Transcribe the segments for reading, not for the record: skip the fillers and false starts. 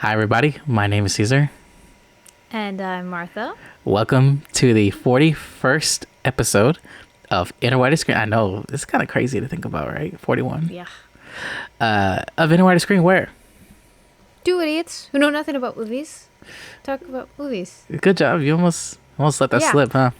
Hi, everybody. My name is Caesar. And I'm Martha. Welcome to the 41st episode of Inner White Screen. I know, it's kind of crazy to think about, right? 41. Yeah. Of Inner White Screen, where? Two idiots who know nothing about movies talk about movies. Good job. You almost let that slip, huh?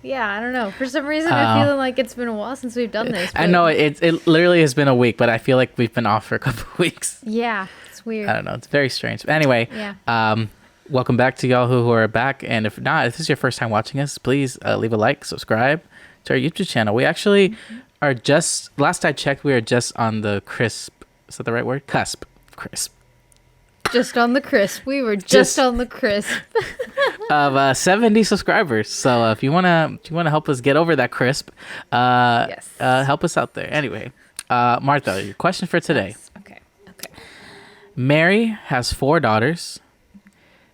Yeah, I don't know. For some reason, I'm feeling like it's been a while since we've done this. I know, it literally has been a week, but I feel like we've been off for a couple of weeks. Yeah, it's weird. I don't know. It's very strange. But anyway, yeah. Welcome back to y'all who are back. And if not, if this is your first time watching us, please leave a like, subscribe to our YouTube channel. We actually are just, last I checked, we are just on the crisp. Is that the right word? Cusp. Crisp. Just on the crisp. We were just on the crisp. Of 70 subscribers. So if you wanna help us get over that crisp, Yes. help us out there. Anyway, Martha, your question for today. Yes. Okay. Mary has 4 daughters,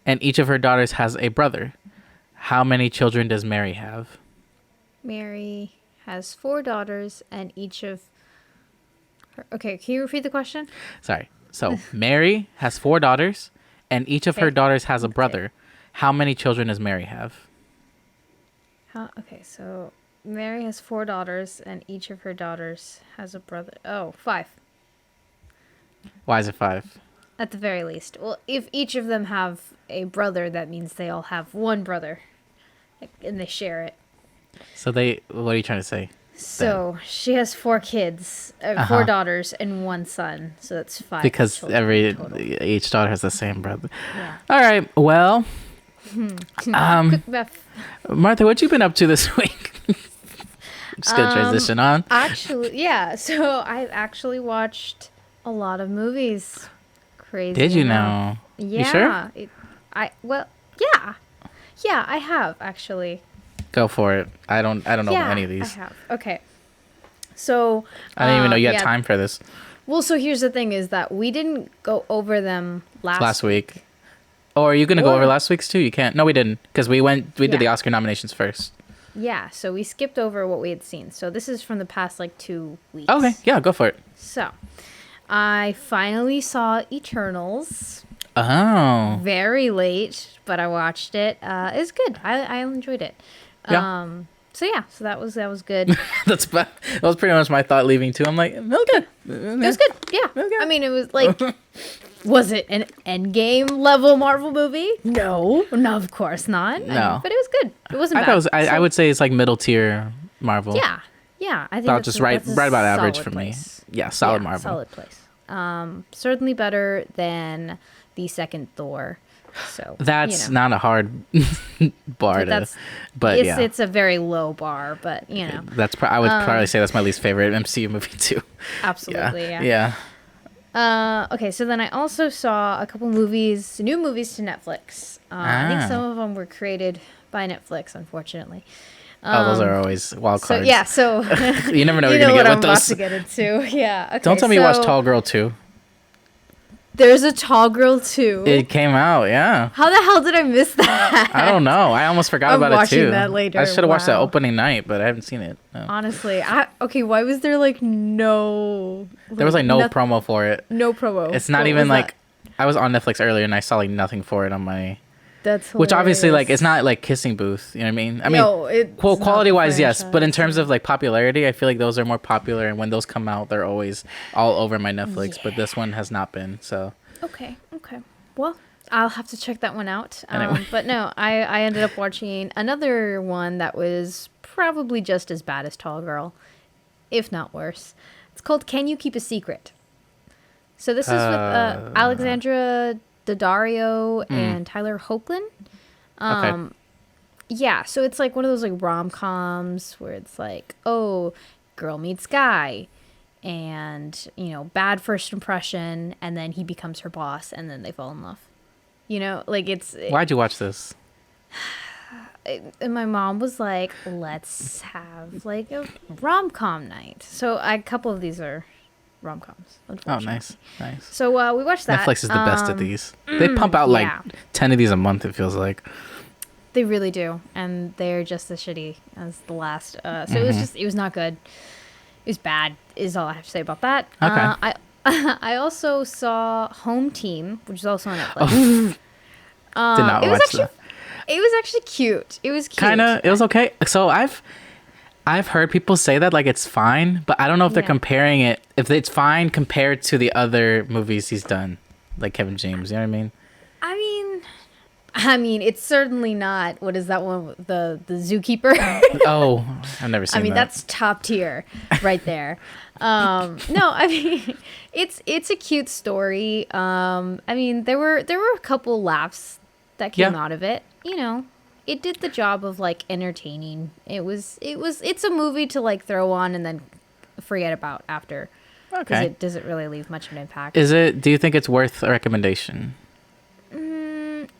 and each of her daughters has a brother. How many children does Mary have? Mary has 4 daughters, and each of her... Okay, can you repeat the question? Sorry. So Mary has 4 daughters, and each of her daughters has a brother. How many children does Mary have? Okay, so Mary has 4 daughters, and each of her daughters has a brother. Oh, 5. Why is it 5? At the very least. Well, if each of them have a brother, that means they all have one brother, and they share it. So what are you trying to say? So she has 4 kids, 4 daughters, and 1 son. So that's 5. Because total. each daughter has the same brother. Yeah. All right. Well, Quick math. Martha, what you been up to this week? Just gonna transition on. Actually, yeah. So I've actually watched a lot of movies. Crazy. Did you enough. know? Yeah. You sure? Yeah, I have actually. Go for it. I don't know about any of these. I have. Okay. So I didn't even know you had time for this. Well, so here's the thing: is that we didn't go over them last week. Oh, are you gonna go over last week's too? You can't. No, we didn't, because we did the Oscar nominations first. Yeah. So we skipped over what we had seen. So this is from the past 2 weeks. Okay. Yeah. Go for it. So I finally saw Eternals. Oh. Very late, but I watched it. It was good. I enjoyed it. Yeah. So that was good. That was pretty much my thought leaving too. I'm like, it was good. It was good. Yeah. I mean, it was like, was it an Endgame level Marvel movie? No, of course not. No, but it was good. It wasn't bad. I would say it's like middle tier Marvel. Yeah. I think that's just right about average for place. Me. Yeah, solid Marvel. Solid place. Certainly better than the second Thor. So that's not a hard bar but it's a very low bar, but that's I would probably say that's my least favorite MCU movie too. Absolutely, yeah. Okay, so then I also saw a couple new movies to Netflix. I think some of them were created by Netflix, unfortunately. Those are always wild cards. So you never know what you're gonna get with those. About to get into. Yeah. Okay, Don't tell me you watched Tall Girl 2. There's a Tall Girl 2. It came out, yeah. How the hell did I miss that? I don't know. I almost forgot about it too. I'm watching that later. I should have watched that opening night, but I haven't seen it. No. Honestly, why was there no... There was no promo for it. No promo. It's not even I was on Netflix earlier and I saw nothing for it on my... That's hilarious. Which obviously it's not like Kissing Booth, you know what I mean? Quality wise, yes, but in terms of popularity, I feel like those are more popular, and when those come out, they're always all over my Netflix. Yeah. But this one has not been. So okay. Well, I'll have to check that one out. Anyway. But no, I ended up watching another one that was probably just as bad as Tall Girl, if not worse. It's called Can You Keep a Secret? So this is with Alexandra Daddario and Tyler Hoechlin. Okay. Yeah, so it's one of those rom-coms where it's girl meets guy and, bad first impression, and then he becomes her boss, and then they fall in love. Why'd you watch this? And my mom was like, let's have a rom-com night. So a couple of these are rom-coms, unfortunately. Oh, nice. So we watched that. Netflix is the best at these. They pump out 10 of these a month, it feels like. They really do, and they're just as shitty as the last. So it was not good. It was bad, is all I have to say about that. Okay. I also saw Home Team, which is also on Netflix. Did not watch that. It was actually cute. It was cute. Kind of. It was okay. So I've heard people say that like it's fine, but I don't know if they're comparing it. If it's fine compared to the other movies he's done, like Kevin James. You know what I mean? I mean, it's certainly not. What is that one? The Zookeeper. Oh, I've never seen. I mean, that. that's top tier, right there. No, I mean, it's a cute story. I mean, there were a couple laughs that came out of it. You know, it did the job of like entertaining. It's a movie to like throw on and then forget about after. Okay. It doesn't really leave much of an impact. Do you think it's worth a recommendation?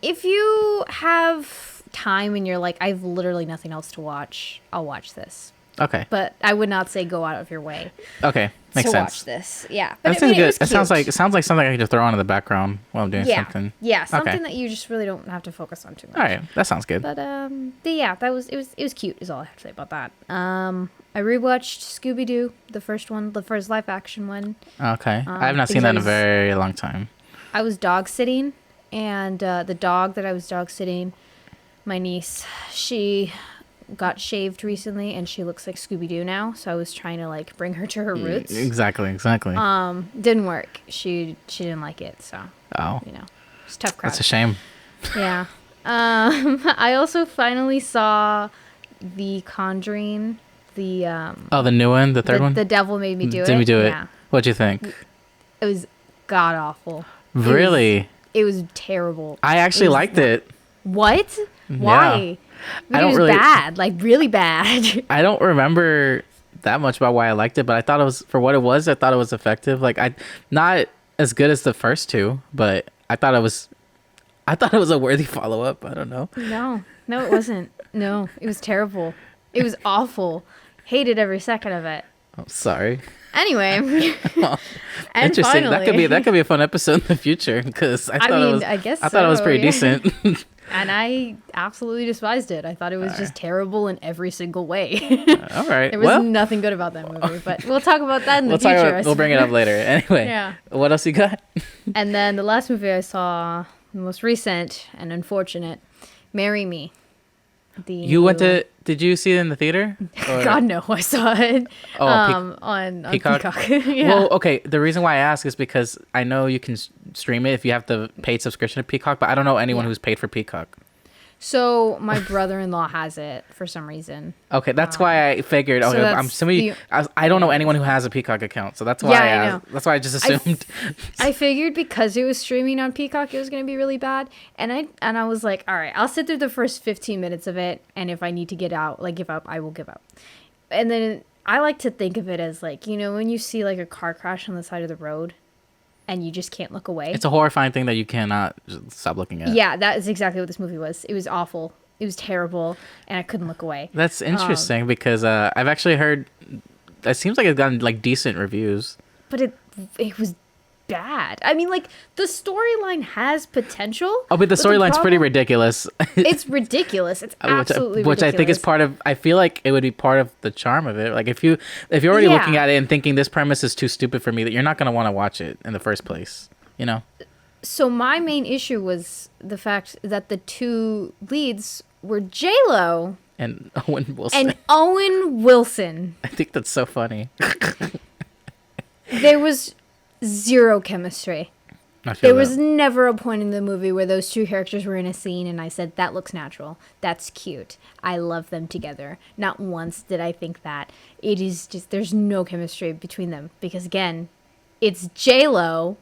If you have time and you're like, I've literally nothing else to watch, I'll watch this. Okay. But I would not say go out of your way. Okay, makes to sense. Watch this. Yeah, but That sounds good. it Sounds like something I can just throw on in the background while I'm doing something. Yeah, something that you just really don't have to focus on too much. All right, that sounds good. But yeah, it was cute. Is all I have to say about that. I rewatched Scooby Doo, the first live action one. Okay, I have not seen that in a very long time. I was dog sitting, and the dog that I was dog sitting, my niece, she got shaved recently and she looks like Scooby-Doo now, so I was trying to like bring her to her roots. Exactly. Didn't work. She didn't like it, so it's tough crowd. That's a shame. Yeah. I also finally saw The Conjuring, the new one, the third one. The Devil Made Me Do It. Did we do it? Yeah. What'd you think? It was god awful. Really? It was terrible. I actually liked it. What? Why? I don't it was really bad, like really bad. I don't remember that much about why I liked it, but I thought it was, for what it was, I thought it was effective. Like, not as good as the first two, but I thought it was a worthy follow-up. I don't know. No, it wasn't. No, it was terrible. It was awful. Hated every second of it. Oh, sorry. Anyway, and interesting. Finally, that could be a fun episode in the future, because I thought it was pretty decent. And I absolutely despised it. I thought it was just terrible in every single way. All right. There was nothing good about that movie, but we'll talk about that in the future. We'll bring it up later. Anyway. Yeah. What else you got? And then the last movie I saw, the most recent and unfortunate, Marry Me. Did you see it in the theater? God, no. I saw it on Peacock. Yeah. Well, okay. The reason why I ask is because I know you can stream it if you have the paid subscription to Peacock, but I don't know anyone who's paid for Peacock. So my brother-in-law has it for some reason. Okay, that's why I figured. Okay, I'm assuming I don't know anyone who has a Peacock account, so that's why I asked. That's why I just assumed. I figured because it was streaming on Peacock, it was going to be really bad, and I was like, all right, I'll sit through the first 15 minutes of it, and if I need to get out, like give up, I will give up. And then I like to think of it as like, when you see like a car crash on the side of the road, and you just can't look away. It's a horrifying thing that you cannot stop looking at. Yeah, that is exactly what this movie was. It was awful. It was terrible, and I couldn't look away. That's interesting because I've actually heard it seems like it's gotten like decent reviews. But it was bad. I mean, like, the storyline has potential. Oh, but the storyline's pretty ridiculous. It's ridiculous. It's absolutely which ridiculous. I think is part of. I feel like it would be part of the charm of it. Like if you're already looking at it and thinking this premise is too stupid for me, that you're not gonna want to watch it in the first place. So my main issue was the fact that the two leads were J-Lo and Owen Wilson. I think that's so funny. There was zero chemistry. There was never a point in the movie where those two characters were in a scene and I said, that looks natural. That's cute. I love them together. Not once did I think that. It is just, there's no chemistry between them. Because again, it's J-Lo,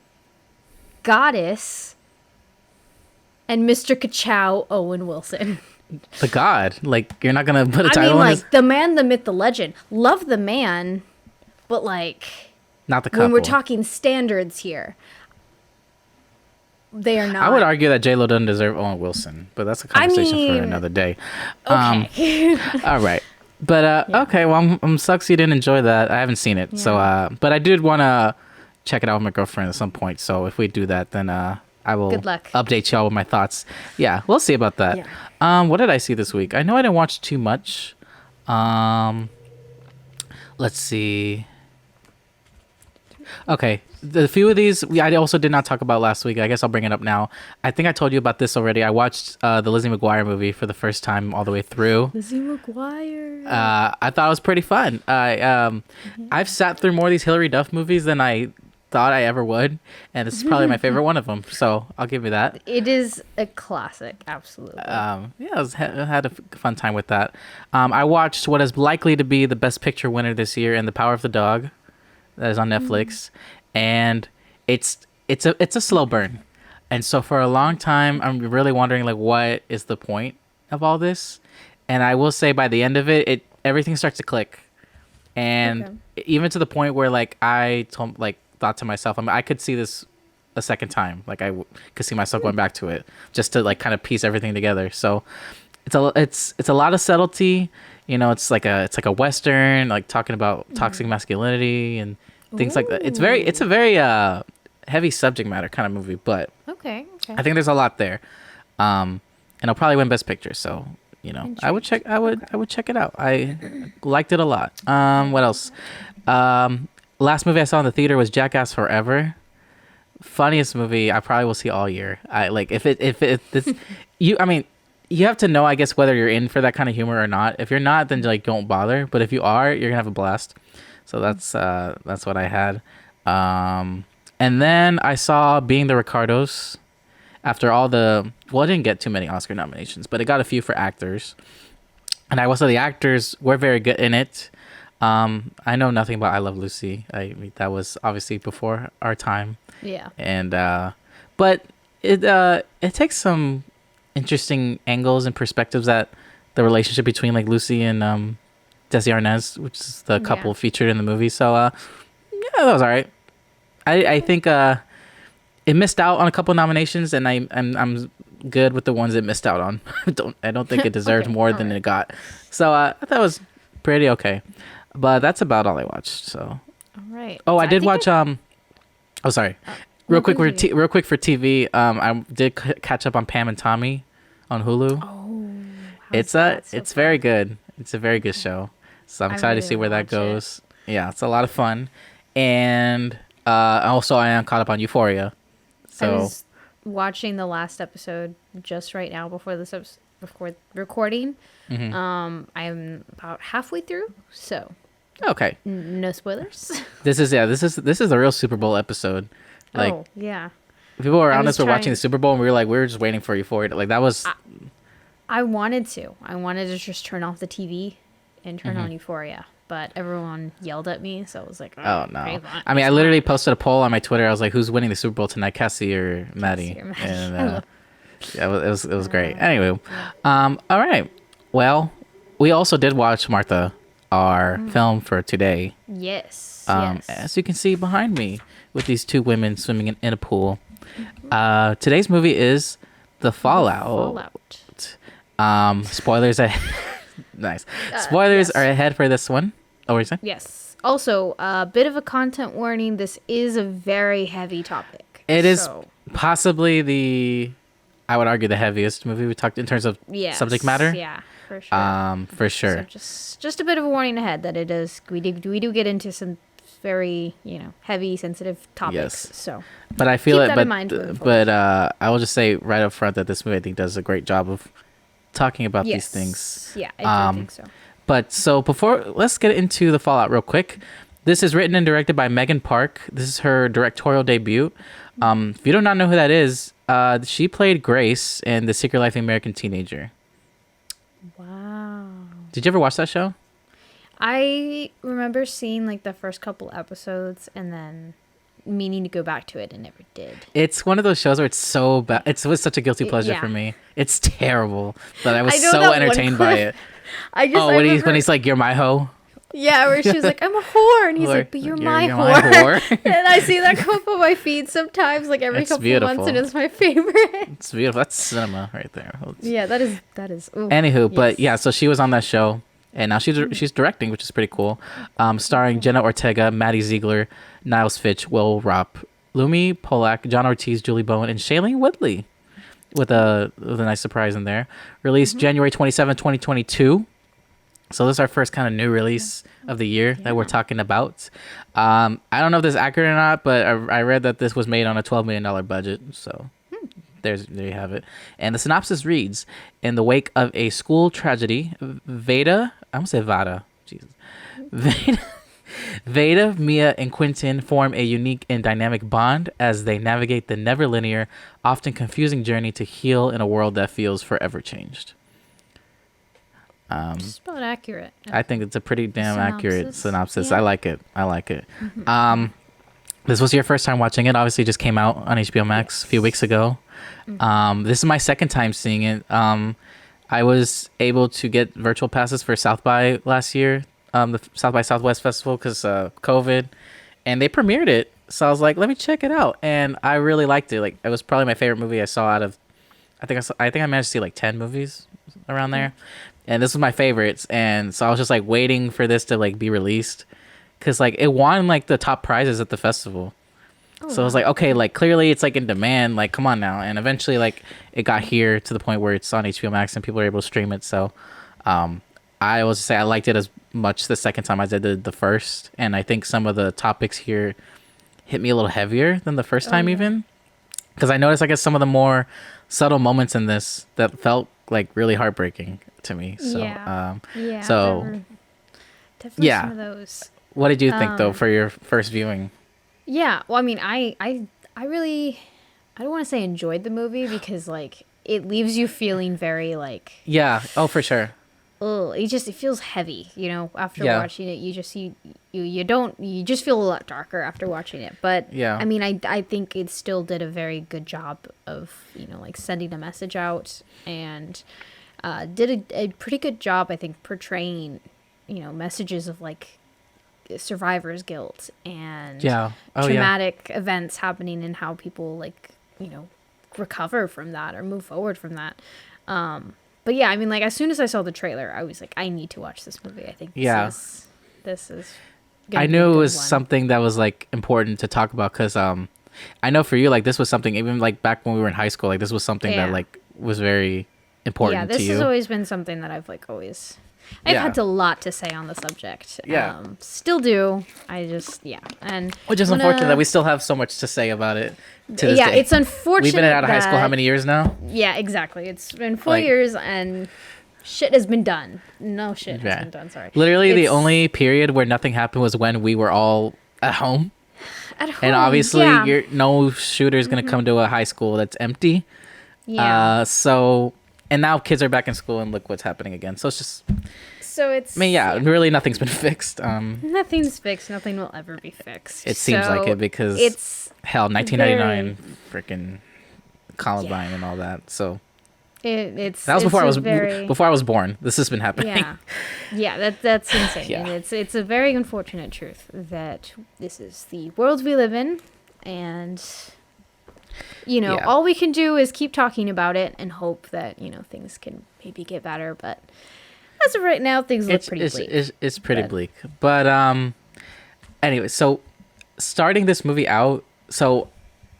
Goddess, and Mr. Ka-chow, Owen Wilson. The god. Like, you're not going to put a title on his... the man, the myth, the legend. Love the man, but like... Not the couple. When we're talking standards here, they are not. I would argue that J-Lo doesn't deserve Owen Wilson, but that's a conversation for another day. Okay. All right. But, okay, well, I'm sucks you didn't enjoy that. I haven't seen it. Yeah. So, but I did want to check it out with my girlfriend at some point. So if we do that, then I will update y'all with my thoughts. Yeah, we'll see about that. Yeah. What did I see this week? I know I didn't watch too much. Let's see. Okay, the few of these I also did not talk about last week. I guess I'll bring it up now. I think I told you about this already. I watched the Lizzie McGuire movie for the first time all the way through. Lizzie McGuire. I thought it was pretty fun. I've sat through more of these Hilary Duff movies than I thought I ever would, and this is probably my favorite one of them. So I'll give you that. It is a classic, absolutely. Yeah, I had a fun time with that. I watched what is likely to be the Best Picture winner this year, in The Power of the Dog, that is on Netflix, and it's a slow burn, and so for a long time I'm really wondering like what is the point of all this, and I will say by the end of it, everything starts to click, and even to the point where like thought to myself, I could see this a second time. Like could see myself going back to it just to like kind of piece everything together. So it's a lot of subtlety. You know, it's like a Western, like talking about toxic masculinity and things like that. It's a very heavy subject matter kind of movie, but Okay. I think there's a lot there. And I'll probably win Best Picture. So you know, I would check it out. I liked it a lot. What else? Last movie I saw in the theater was Jackass Forever. Funniest movie I probably will see all year. I like if this you. I mean, you have to know, I guess, whether you're in for that kind of humor or not. If you're not, then like don't bother. But if you are, you're gonna have a blast. So that's what I had. And then I saw Being the Ricardos. After all it didn't get too many Oscar nominations, but it got a few for actors. And I will say the actors were very good in it. I know nothing about I Love Lucy. I mean, that was obviously before our time. Yeah. And but it takes some interesting angles and perspectives at the relationship between like Lucy and Desi Arnaz, which is the couple featured in the movie. So yeah, that was all right. I think it missed out on a couple nominations, and I'm good with the ones it missed out on. I don't think it deserved more than it got. So I thought it was pretty okay. But that's about all I watched. So. All right. Oh, I did watch. Oh, sorry. Real quick for TV. I did catch up on Pam and Tommy on Hulu. Oh. It's very good. It's a very good show. So I'm excited to see where that goes. Yeah, it's a lot of fun. And also I am caught up on Euphoria. So I was watching the last episode just right now before recording. Mm-hmm. I'm about halfway through, so okay. No spoilers. This is the real Super Bowl episode. Like, oh yeah. People around us were watching the Super Bowl, and we were just waiting for Euphoria. Like that was. I wanted to just turn off the TV and turn on Euphoria, but everyone yelled at me, so I was like, oh no. I mean, I literally posted a poll on my Twitter. I was like, "Who's winning the Super Bowl tonight, Cassie or Maddie?" And yeah, it was great. Anyway, all right. Well, we also did watch Martha, our film for today. Yes. As you can see behind me, with these two women swimming in a pool. Today's movie is The Fallout. Spoilers ahead. Nice. Spoilers are ahead for this one. Oh, what are you saying? Yes. Also, a bit of a content warning. This is a very heavy topic. It is possibly I would argue the heaviest movie we talked in terms of subject matter. Yeah, for sure. For sure. So just a bit of a warning ahead that it is. We do get into some very heavy, sensitive topics. Yes. So. But I feel keep that in mind. But I will just say right up front that this movie I think does a great job of talking about these things. Yeah, I do think so. But so let's get into The Fallout real quick. This is written and directed by Megan Park. This is her directorial debut. If you do not know who that is, she played Grace in The Secret Life of the American Teenager. Wow. Did you ever watch that show? I remember seeing like the first couple episodes and then meaning to go back to it and never did. It's one of those shows where it's so bad. It was such a guilty pleasure for me. It's terrible, but I was so entertained by it. When he's like, "You're my hoe." Yeah, where she's like, "I'm a whore," and he's like, "But you're my whore." And I see that come up on my feed sometimes, like every couple of months, and it's my favorite. It's beautiful. That's cinema right there. Yeah, that is. Ooh, anywho, but yeah, so she was on that show, and now she's directing, which is pretty cool. Starring Jenna Ortega, Maddie Ziegler, Niles Fitch, Will Ropp, Lumi Polak, John Ortiz, Julie Bowen, and Shailene Woodley, with a nice surprise in there. Released January 27, 2022. So this is our first kind of new release of the year that we're Yeah. talking about. I don't know if this is accurate or not, but I read that this was made on a $12 million budget. So there you have it. And the synopsis reads: in the wake of a school tragedy, Vada, I'm gonna say Vada, Jesus, Vada, Vada, Mia, and Quentin form a unique and dynamic bond as they navigate the never linear, often confusing journey to heal in a world that feels forever changed. Just about accurate. I think it's a pretty damn accurate synopsis. Yeah. I like it. I like it. This was your first time watching it. Obviously, it just came out on HBO Max a few weeks ago. This is my second time seeing it. I was able to get virtual passes for South by last year, the South by Southwest Festival, because COVID, and they premiered it. So I was like, let me check it out, and I really liked it. Like, it was probably my favorite movie I saw out of. I think I managed to see like 10 movies around there, and this was my favorites. And so I was just like waiting for this to like be released, because like it won like the top prizes at the festival. So I was like, okay, like clearly it's like in demand, like come on now. And eventually like it got here to the point where it's on HBO Max and people are able to stream it. So I will say I liked it as much the second time as I did the first. And I think some of the topics here hit me a little heavier than the first time even. Because I noticed, I guess, some of the more subtle moments in this that felt like really heartbreaking to me. So, Yeah. so there were definitely yeah. some of those. What did you think though for your first viewing? Yeah. Well, I mean, I really, I don't want to say enjoyed the movie because like it leaves you feeling very like, Yeah. Oh, for sure. oh, it feels heavy, you know, after Yeah. watching it. You just feel a lot darker after watching it. But Yeah. I mean, I think it still did a very good job of, you know, like sending a message out and did a pretty good job, I think, portraying, you know, messages of like survivor's guilt and Yeah. Oh, yeah. traumatic events happening and how people like, you know, recover from that or move forward from that. But yeah, I mean, like as soon as I saw the trailer, I was like, I need to watch this movie. I think this is gonna I be a knew it good was one. something that was like important to talk about because I know for you, like this was something even like back when we were in high school, like this was something that Yeah. like was very important Yeah, to this you. has always been something that I've like always. I've Yeah. had a lot to say on the subject. Yeah. Still do. I just and Which is I'm unfortunate gonna- that we still have so much to say about it to this yeah, day. it's unfortunate. We've been out of high school how that- many years now? Yeah, exactly. It's been 4 Like- years and shit has been done. No shit Yeah. has been done. Sorry. Literally, the It's- only period where nothing happened was when we were all at home. at home. And obviously, yeah. no shooter's going to come to a high school that's empty. Yeah. And now kids are back in school and look what's happening again. So it's just, So it's. I mean, yeah, really nothing's been fixed. Nothing's fixed. Nothing will ever be fixed. It seems like So it because it's hell, 1999, freaking Columbine and all that. So it's that was it's before I a was very, before I was born. This has been happening. yeah. That's insane. Yeah. And it's a very unfortunate truth that this is the world we live in, and you know Yeah. all we can do is keep talking about it and hope that you know things can maybe get better. But as of right now, things look pretty bleak. It's pretty But- bleak. But anyway, so starting this movie out, so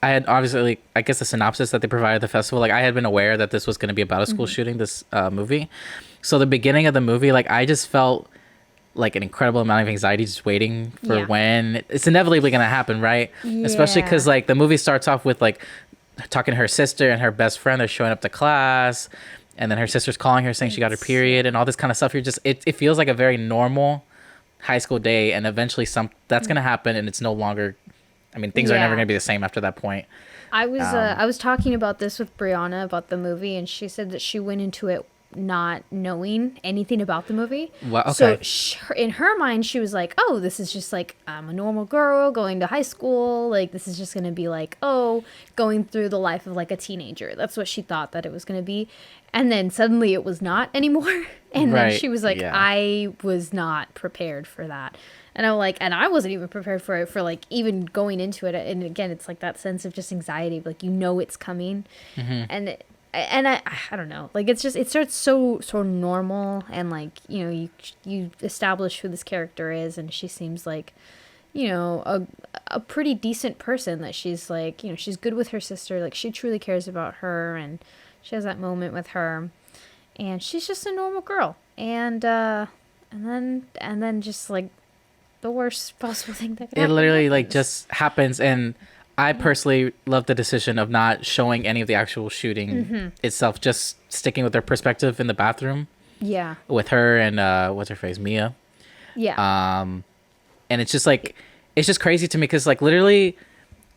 I had obviously, like, I guess the synopsis that they provided at the festival, like I had been aware that this was going to be about a school shooting, this movie. So the beginning of the movie, like I just felt like an incredible amount of anxiety just waiting for Yeah. when it's inevitably going to happen, right? Especially because Yeah. like the movie starts off with like talking to her sister and her best friend. They're showing up to class, and then her sister's calling her saying she got her period and all this kind of stuff. You're just it feels like a very normal high school day, and eventually that's gonna happen, and it's no longer. I mean, things are never Yeah. gonna be the same after that point. I was talking about this with Brianna about the movie, and she said that she went into it not knowing anything about the movie. Well, So okay. in her mind, she was like, "Oh, this is just like I'm a normal girl going to high school. Like this is just gonna be like going through the life of like a teenager." That's what she thought that it was gonna be, and then suddenly it was not anymore. And then Right, she was like, yeah. "I was not prepared for that." And I wasn't even prepared for it for like even going into it. And again, it's like that sense of just anxiety, like you know it's coming, and I don't know, like it starts so normal, and like you know you establish who this character is, and she seems like you know a pretty decent person, that she's like you know she's good with her sister, like she truly cares about her, and she has that moment with her, and she's just a normal girl, and and then just like the worst possible thing that could It happen literally like happens. just happens, and I personally love the decision of not showing any of the actual shooting itself, just sticking with their perspective in the bathroom Yeah. with her and what's her face, Mia. Yeah. And it's just like it's just crazy to me because like literally,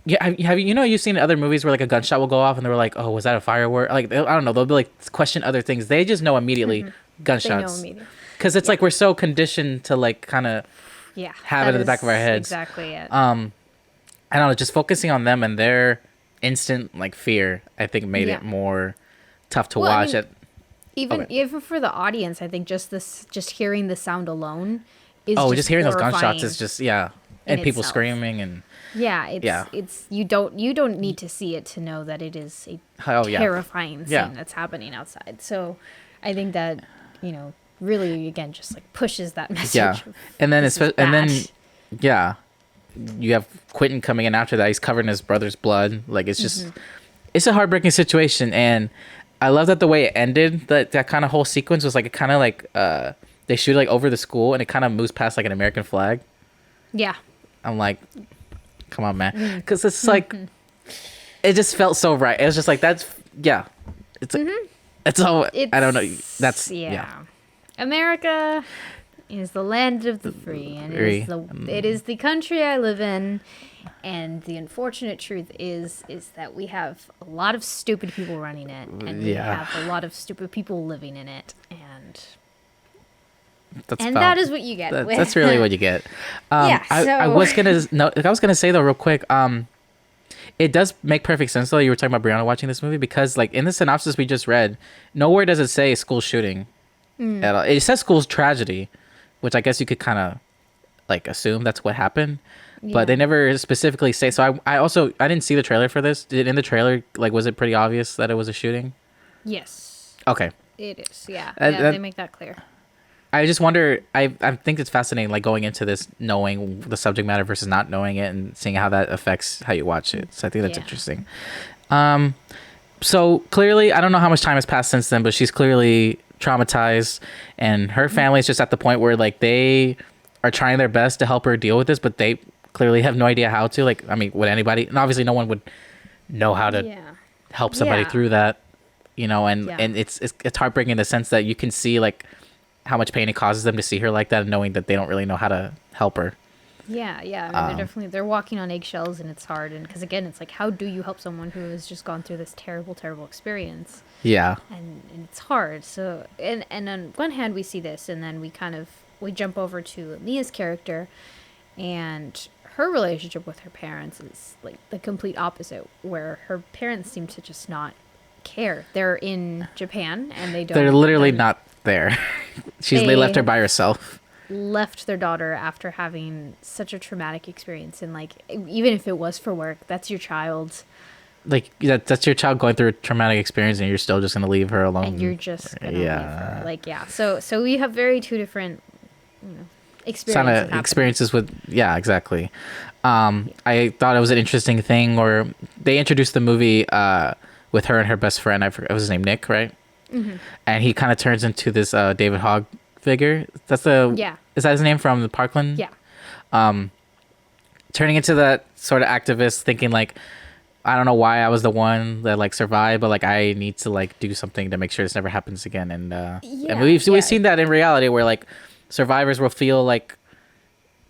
yeah, have you you've seen other movies where like a gunshot will go off and they were like, oh, was that a firework? Like I don't know, they'll be like question other things. They just know immediately They know gunshots immediately. because it's like we're so conditioned to like kind of Yeah. have that it in the back of our is heads. Exactly it. I don't know, just focusing on them and their instant like fear, I think made Yeah. it more tough to Well, I watch. mean, even Okay. even for the audience, I think just hearing the sound alone is Just hearing those gunshots horrifying is just and in people itself. screaming and Yeah, Yeah. it's you don't need to see it to know that it is a Oh, yeah. terrifying Yeah. thing that's happening outside. So I think that, really again just like pushes that message. yeah, of and then this is and then bad. yeah, you have Quentin coming in after that. He's covered in his brother's blood. Like it's just it's a heartbreaking situation, and I love that the way it ended. That kind of whole sequence was like it kind of like they shoot like over the school and it kind of moves past like an American flag. Yeah. I'm like, come on, man, because it's like it just felt so right. It was just like it's it's all I don't know. That's yeah. America is the land of the free, and Free. it is the country I live in. And the unfortunate truth is that we have a lot of stupid people running it, and we Yeah. have a lot of stupid people living in it, and That's that is what you get. with That's really what you get. Yeah, I was gonna say though, real quick. It does make perfect sense though. You were talking about Brianna watching this movie because, like, in the synopsis we just read, nowhere does it say school shooting. At all. It says school's tragedy, which I guess you could kind of like assume that's what happened, but they Yeah. never specifically say. So I didn't see the trailer for this. In the trailer, like, was it pretty obvious that it was a shooting? Yes, Okay. it is. Yeah, That- they make that clear. I just wonder. I think it's fascinating, like going into this knowing the subject matter versus not knowing it, and seeing how that affects how you watch it. So I think that's Yeah. interesting. So clearly, I don't know how much time has passed since then, but she's clearly traumatized, and her family's just at the point where like they are trying their best to help her deal with this, but they clearly have no idea how to. Like, I mean, would anybody? And obviously, no one would know how to Yeah. help somebody Yeah. through that. And Yeah. it's heartbreaking in the sense that you can see like how much pain it causes them to see her like that, and knowing that they don't really know how to help her. Yeah. I mean, they're walking on eggshells, and it's hard. And because again, it's like, how do you help someone who has just gone through this terrible, terrible experience? Yeah. And it's hard. So and on one hand we see this, and then we jump over to Mia's character, and her relationship with her parents is like the complete opposite, where her parents seem to just not care. They're in Japan, and They're literally they're not there. They left her by herself. left their daughter after having such a traumatic experience, and like even if it was for work, that's your child, Like that's your child going through a traumatic experience, and you're still just gonna leave her alone. and you're just gonna leave Yeah. her. Like so we have very two different kind experiences of happening. experiences with exactly. I thought it was an interesting thing where they introduced the movie with her and her best friend. I forgot, what was his name, Nick, right? And he kind of turns into this David Hogg figure. That's Yeah. Is that his name from the Parkland? Yeah. Turning into that sort of activist, thinking like, I don't know why I was the one that like survived, but like I need to like do something to make sure this never happens again. And and we've seen that in reality where like survivors will feel like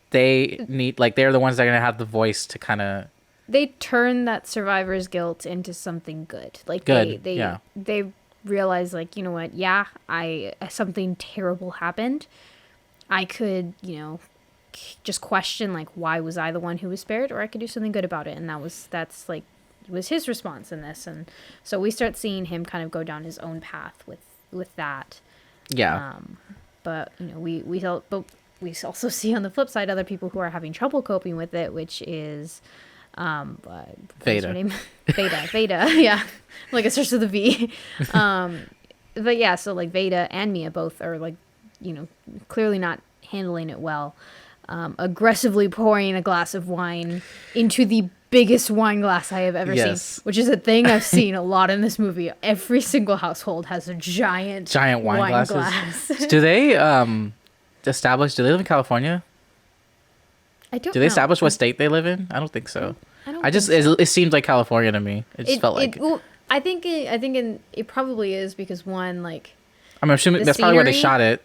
they need, like they're the ones that are gonna have the voice to kind of They turn that survivor's guilt into something good. Like Good, they yeah. they realize, like, you know what, yeah, I something terrible happened. I could, just question like, why was I the one who was spared, or I could do something good about it. And that's like was his response in this. And so we start seeing him kind of go down his own path with that. yeah. But but we also see on the flip side other people who are having trouble coping with it, which is what is her Vada. name? Vada, yeah, like it starts with a V. But yeah, so like Vada and Mia both are like, clearly not handling it well. Aggressively pouring a glass of wine into the biggest wine glass I have ever Yes. seen, which is a thing I've seen a lot in this movie. Every single household has a giant Giant wine glasses. glass. Do they establish? Do they live in California? I don't Do they know. establish what state they live in? I don't think so. I don't I just think so. it seemed like California to me. It just felt like. Well, it probably is because one, like, I'm assuming the that's probably where they scenery- shot it.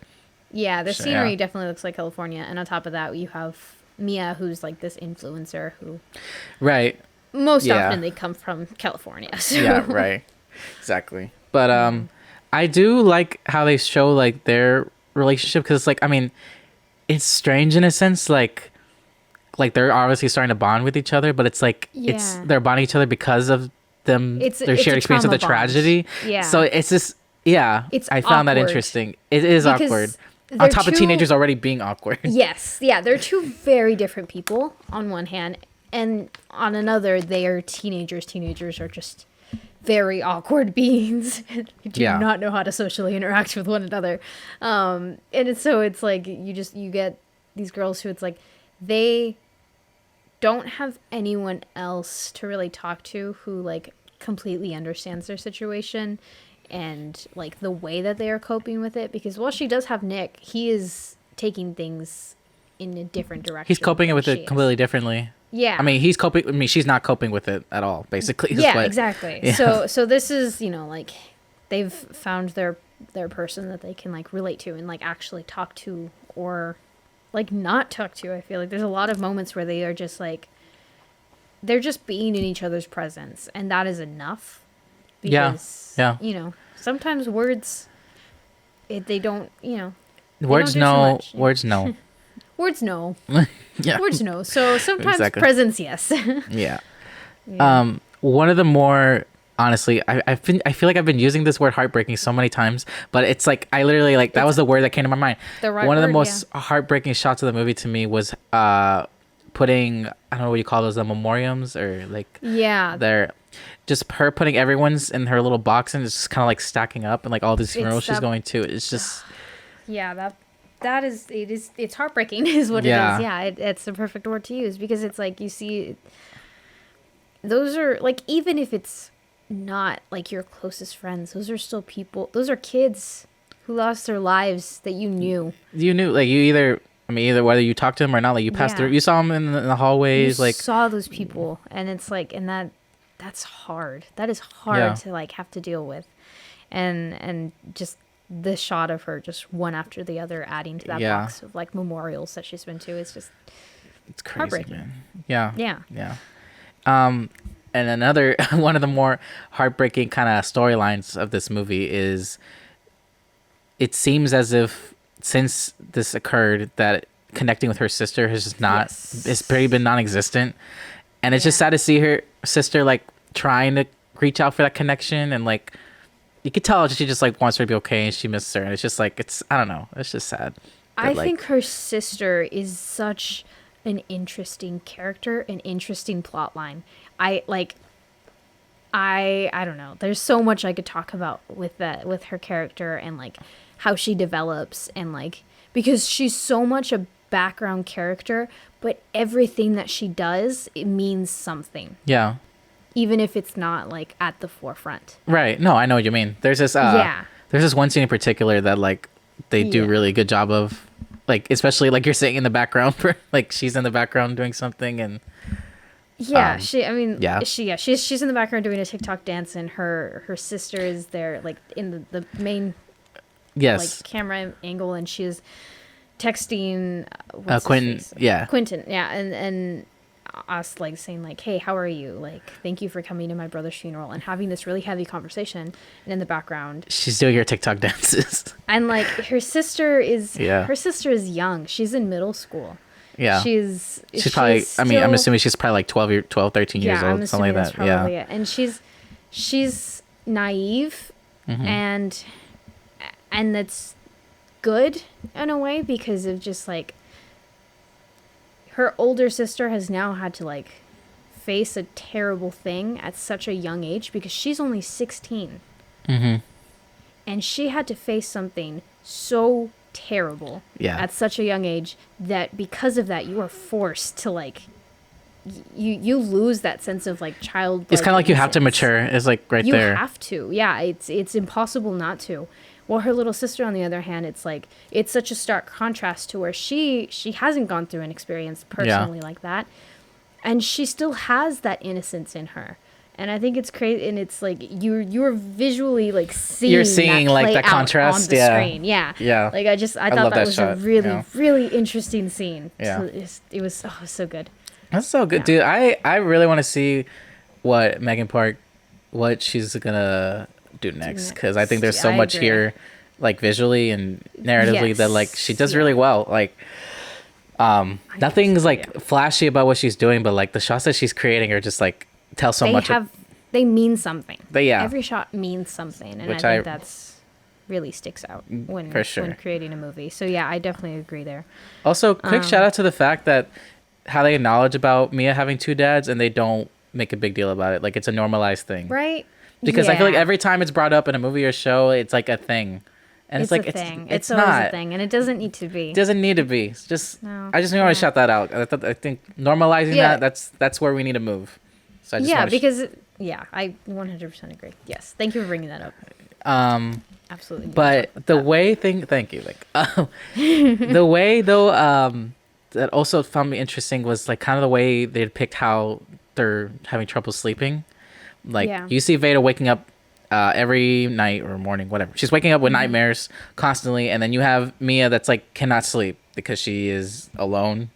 yeah, the So, scenery yeah. definitely looks like California, and on top of that, you have Mia, who's like this influencer who Right. most Yeah. often they come from California. So. Yeah. Right. Exactly. But I do like how they show like their relationship because it's like I mean, it's strange in a sense like they're obviously starting to bond with each other, but it's like it's Yeah. they're bonding each other because of their It's shared a experience of the trauma bond. tragedy. Yeah. So it's just yeah. It's I found that awkward. interesting. It is Because awkward. On they're top of two- teenagers already being awkward. Yes, yeah, they're two very different people on one hand, and on another, they are teenagers. Teenagers are just very awkward beings who do Yeah. not know how to socially interact with one another. And it's like you get these girls who it's like they don't have anyone else to really talk to who like completely understands their situation and like the way that they are coping with it, because while she does have Nick, he is taking things in a different direction. He's coping than with she it is. completely differently. Yeah. I mean, he's coping. I mean, she's not coping with it at all. Basically, is Yeah, what- exactly. Yeah. So this is, like they've found their person that they can like relate to and like actually talk to or like not talk to. I feel like there's a lot of moments where they are just like they're just being in each other's presence, and that is enough. Yeah, Because, yeah. sometimes words they don't, Words do so no. much. Words no. words no. Yeah. Words no. So sometimes Exactly. presence yes. Yeah. Yeah. One of the more honestly, I feel like I've been using this word heartbreaking so many times, but it's like I literally like that was the word that came to my mind. The right One of the word, most heartbreaking shots of the movie to me was putting, I don't know what you call those, the memoriams or like Yeah. they're just her putting everyone's in her little box and it's just kind of like stacking up and like all these funerals she's that- going to. It's just Yeah, it's heartbreaking is what Yeah. it is. Yeah, it's the perfect word to use, because it's like you see those are like, even if it's not like your closest friends, those are still people, those are kids who lost their lives that you knew. you knew like you either whether you talked to them or not, like you passed Yeah. through, you saw them in the hallways, You like saw those people, and it's like, and that's hard. That is hard Yeah. to like have to deal with. And just the shot of her just one after the other adding to that Yeah. box of like memorials that she's been to is just it's crazy, heartbreaking. man. Yeah. Yeah. Yeah. And another one of the more heartbreaking kind of storylines of this movie is it seems as if since this occurred that connecting with her sister has just not Yes. it's pretty been non-existent, and it's just Yeah. sad to see her sister like trying to reach out for that connection, and like you could tell she just like wants her to be okay and she misses her, and it's just like it's I don't know, it's just sad. I But, like, think her sister is such an interesting character, an interesting plot line. I don't know. There's so much I could talk about with her character and like how she develops, and like because she's so much a background character, but everything that she does, it means something, yeah. even if it's not like at the forefront. Right. No, I know what you mean. There's this Yeah. there's this one scene in particular that like they do Yeah. really good job of, like especially like you're saying in the background for like she's in the background doing something, and Yeah, yeah. she's in the background doing a TikTok dance, and her sister is there like in the main yes. like camera angle, and she's texting what's his Quentin, face? yeah. Quentin, yeah, and us like saying like, hey, how are you, like thank you for coming to my brother's funeral, and having this really heavy conversation, and in the background, She's doing her TikTok dances. and like her sister is Yeah. young, she's in middle school. Yeah. She's probably I mean, I'm still- assuming she's probably like 12, 13 years I'm old, something assuming like that's that. Yeah. probably it. And she's naive, Mm-hmm. and that's good in a way, because of just like her older sister has now had to like face a terrible thing at such a young age, because she's only 16, Mm-hmm. and she had to face something so terrible Yeah. at such a young age that because of that you are forced to like you lose that sense of like child. It's kind of like you have to mature. It's like right You there. have to. Yeah, it's impossible not to. While her little sister, on the other hand, it's like it's such a stark contrast to where she hasn't gone through an experience personally like that, and she still has that innocence in her. And I think it's crazy, and it's like you're visually like seeing You're seeing that like play the out contrast, on the screen. Yeah, yeah. Like I thought love that that was shot, a really yeah. really interesting scene. Yeah. So it was so good. That's so good, dude. I really want to see what Megan Park, what she's gonna do next, because I think there's so I much agree. here, like visually and narratively, that like she does really well. Like, nothing's like flashy about what she's doing, but like the shots that she's creating are just like tell so much. They mean something. But yeah, Every shot means something, and Which I think that's really sticks out when For sure. when creating a movie. So yeah, I definitely agree there. Also, quick shout out to the fact that how they acknowledge about Mia having two dads and they don't make a big deal about it. Like it's a normalized thing. Right? Because I feel like Yeah. every time it's brought up in a movie or show, it's like a thing. And it's, like a thing. it's always not. a thing, and it doesn't need to be. It doesn't need to be. It's just No, I just want to shout that out. I think normalizing Yeah. that's where we need to move. So I just Yeah, wanna because I 100% agree. Yes, thank you for bringing that up. Absolutely. but the way thank you, like the way though that also found me interesting was like kind of the way they depict how they're having trouble sleeping. Like Yeah. you see Veda waking up every night or morning, whatever. She's waking up with nightmares constantly, and then you have Mia that's like cannot sleep because she is alone,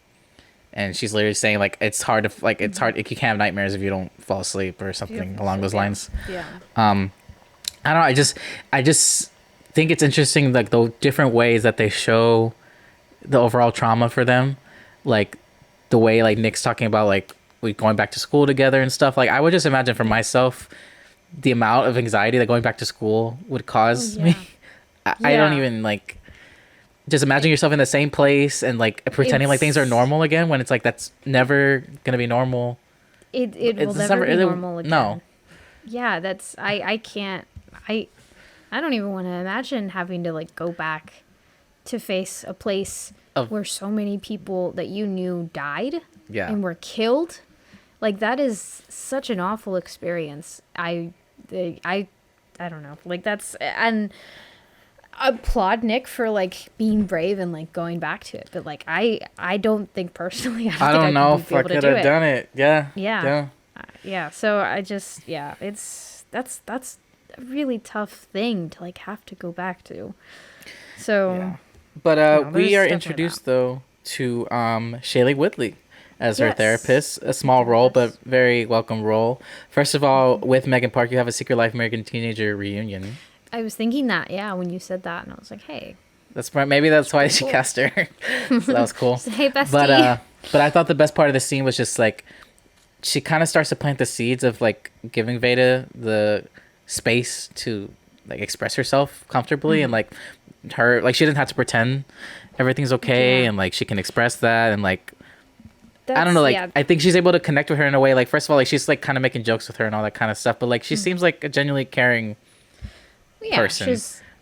and she's literally saying like it's hard to like it's hard you can't have nightmares if you don't fall asleep or something along those lines. Yeah. I don't know. I just think it's interesting, like the different ways that they show the overall trauma for them, like the way like Nick's talking about like we going back to school together and stuff. Like I would just imagine for myself the amount of anxiety that going back to school would cause me. I don't even like just imagine yourself in the same place and like pretending like things are normal again when it's like that's never gonna be normal. It will never be normal again. No. Yeah, that's I can't I don't even want to imagine having to like go back to face a place where so many people that you knew died and were killed. Like that is such an awful experience. I don't know. Like that's, and I applaud Nick for like being brave and like going back to it. But like I don't think personally I don't know if I could have done it. Yeah. So I just that's a really tough thing to like have to go back to. So But we are introduced though to Shaylee Woodley as her therapist. A small role, but very welcome role. First of all, with Megan Park, you have a Secret Life American Teenager reunion. I was thinking that, when you said that, and I was like, hey. Maybe that's why she cast her. So that was cool. Hey, bestie. But I thought the best part of the scene was just like she kind of starts to plant the seeds of like giving Veda the space to like express herself comfortably and like her like she doesn't have to pretend everything's okay and like she can express that and like I don't know, like I think she's able to connect with her in a way like first of all like she's like kind of making jokes with her and all that kind of stuff, but like she seems like a genuinely caring person.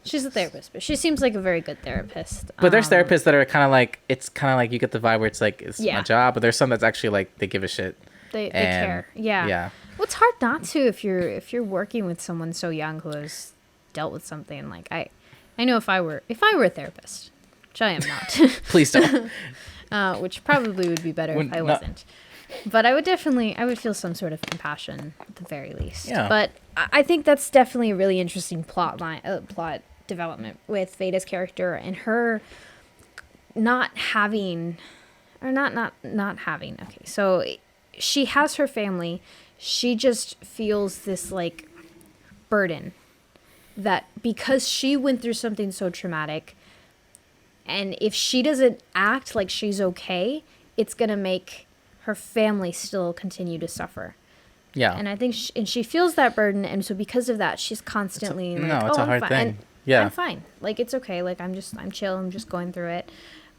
She's a therapist, but she seems like a very good therapist. But there's therapists that are kind of like it's kind of like you get the vibe where it's like it's my job, but there's some that's actually like they give a shit. They care. Yeah. Well, it's hard not to if you're working with someone so young who has dealt with something like I know if I were a therapist, which I am not. Please don't. Which probably would be better if I wasn't. But I would feel some sort of compassion at the very least. Yeah. But I think that's definitely a really interesting plot development with Veda's character and her not having. Okay, so she has her family. She just feels this like burden that because she went through something so traumatic, and if she doesn't act like she's okay, it's gonna make her family still continue to suffer. Yeah. And I think she feels that burden, and so because of that, she's constantly it's a hard thing. I'm fine. Like it's okay. Like I'm chill. I'm just going through it.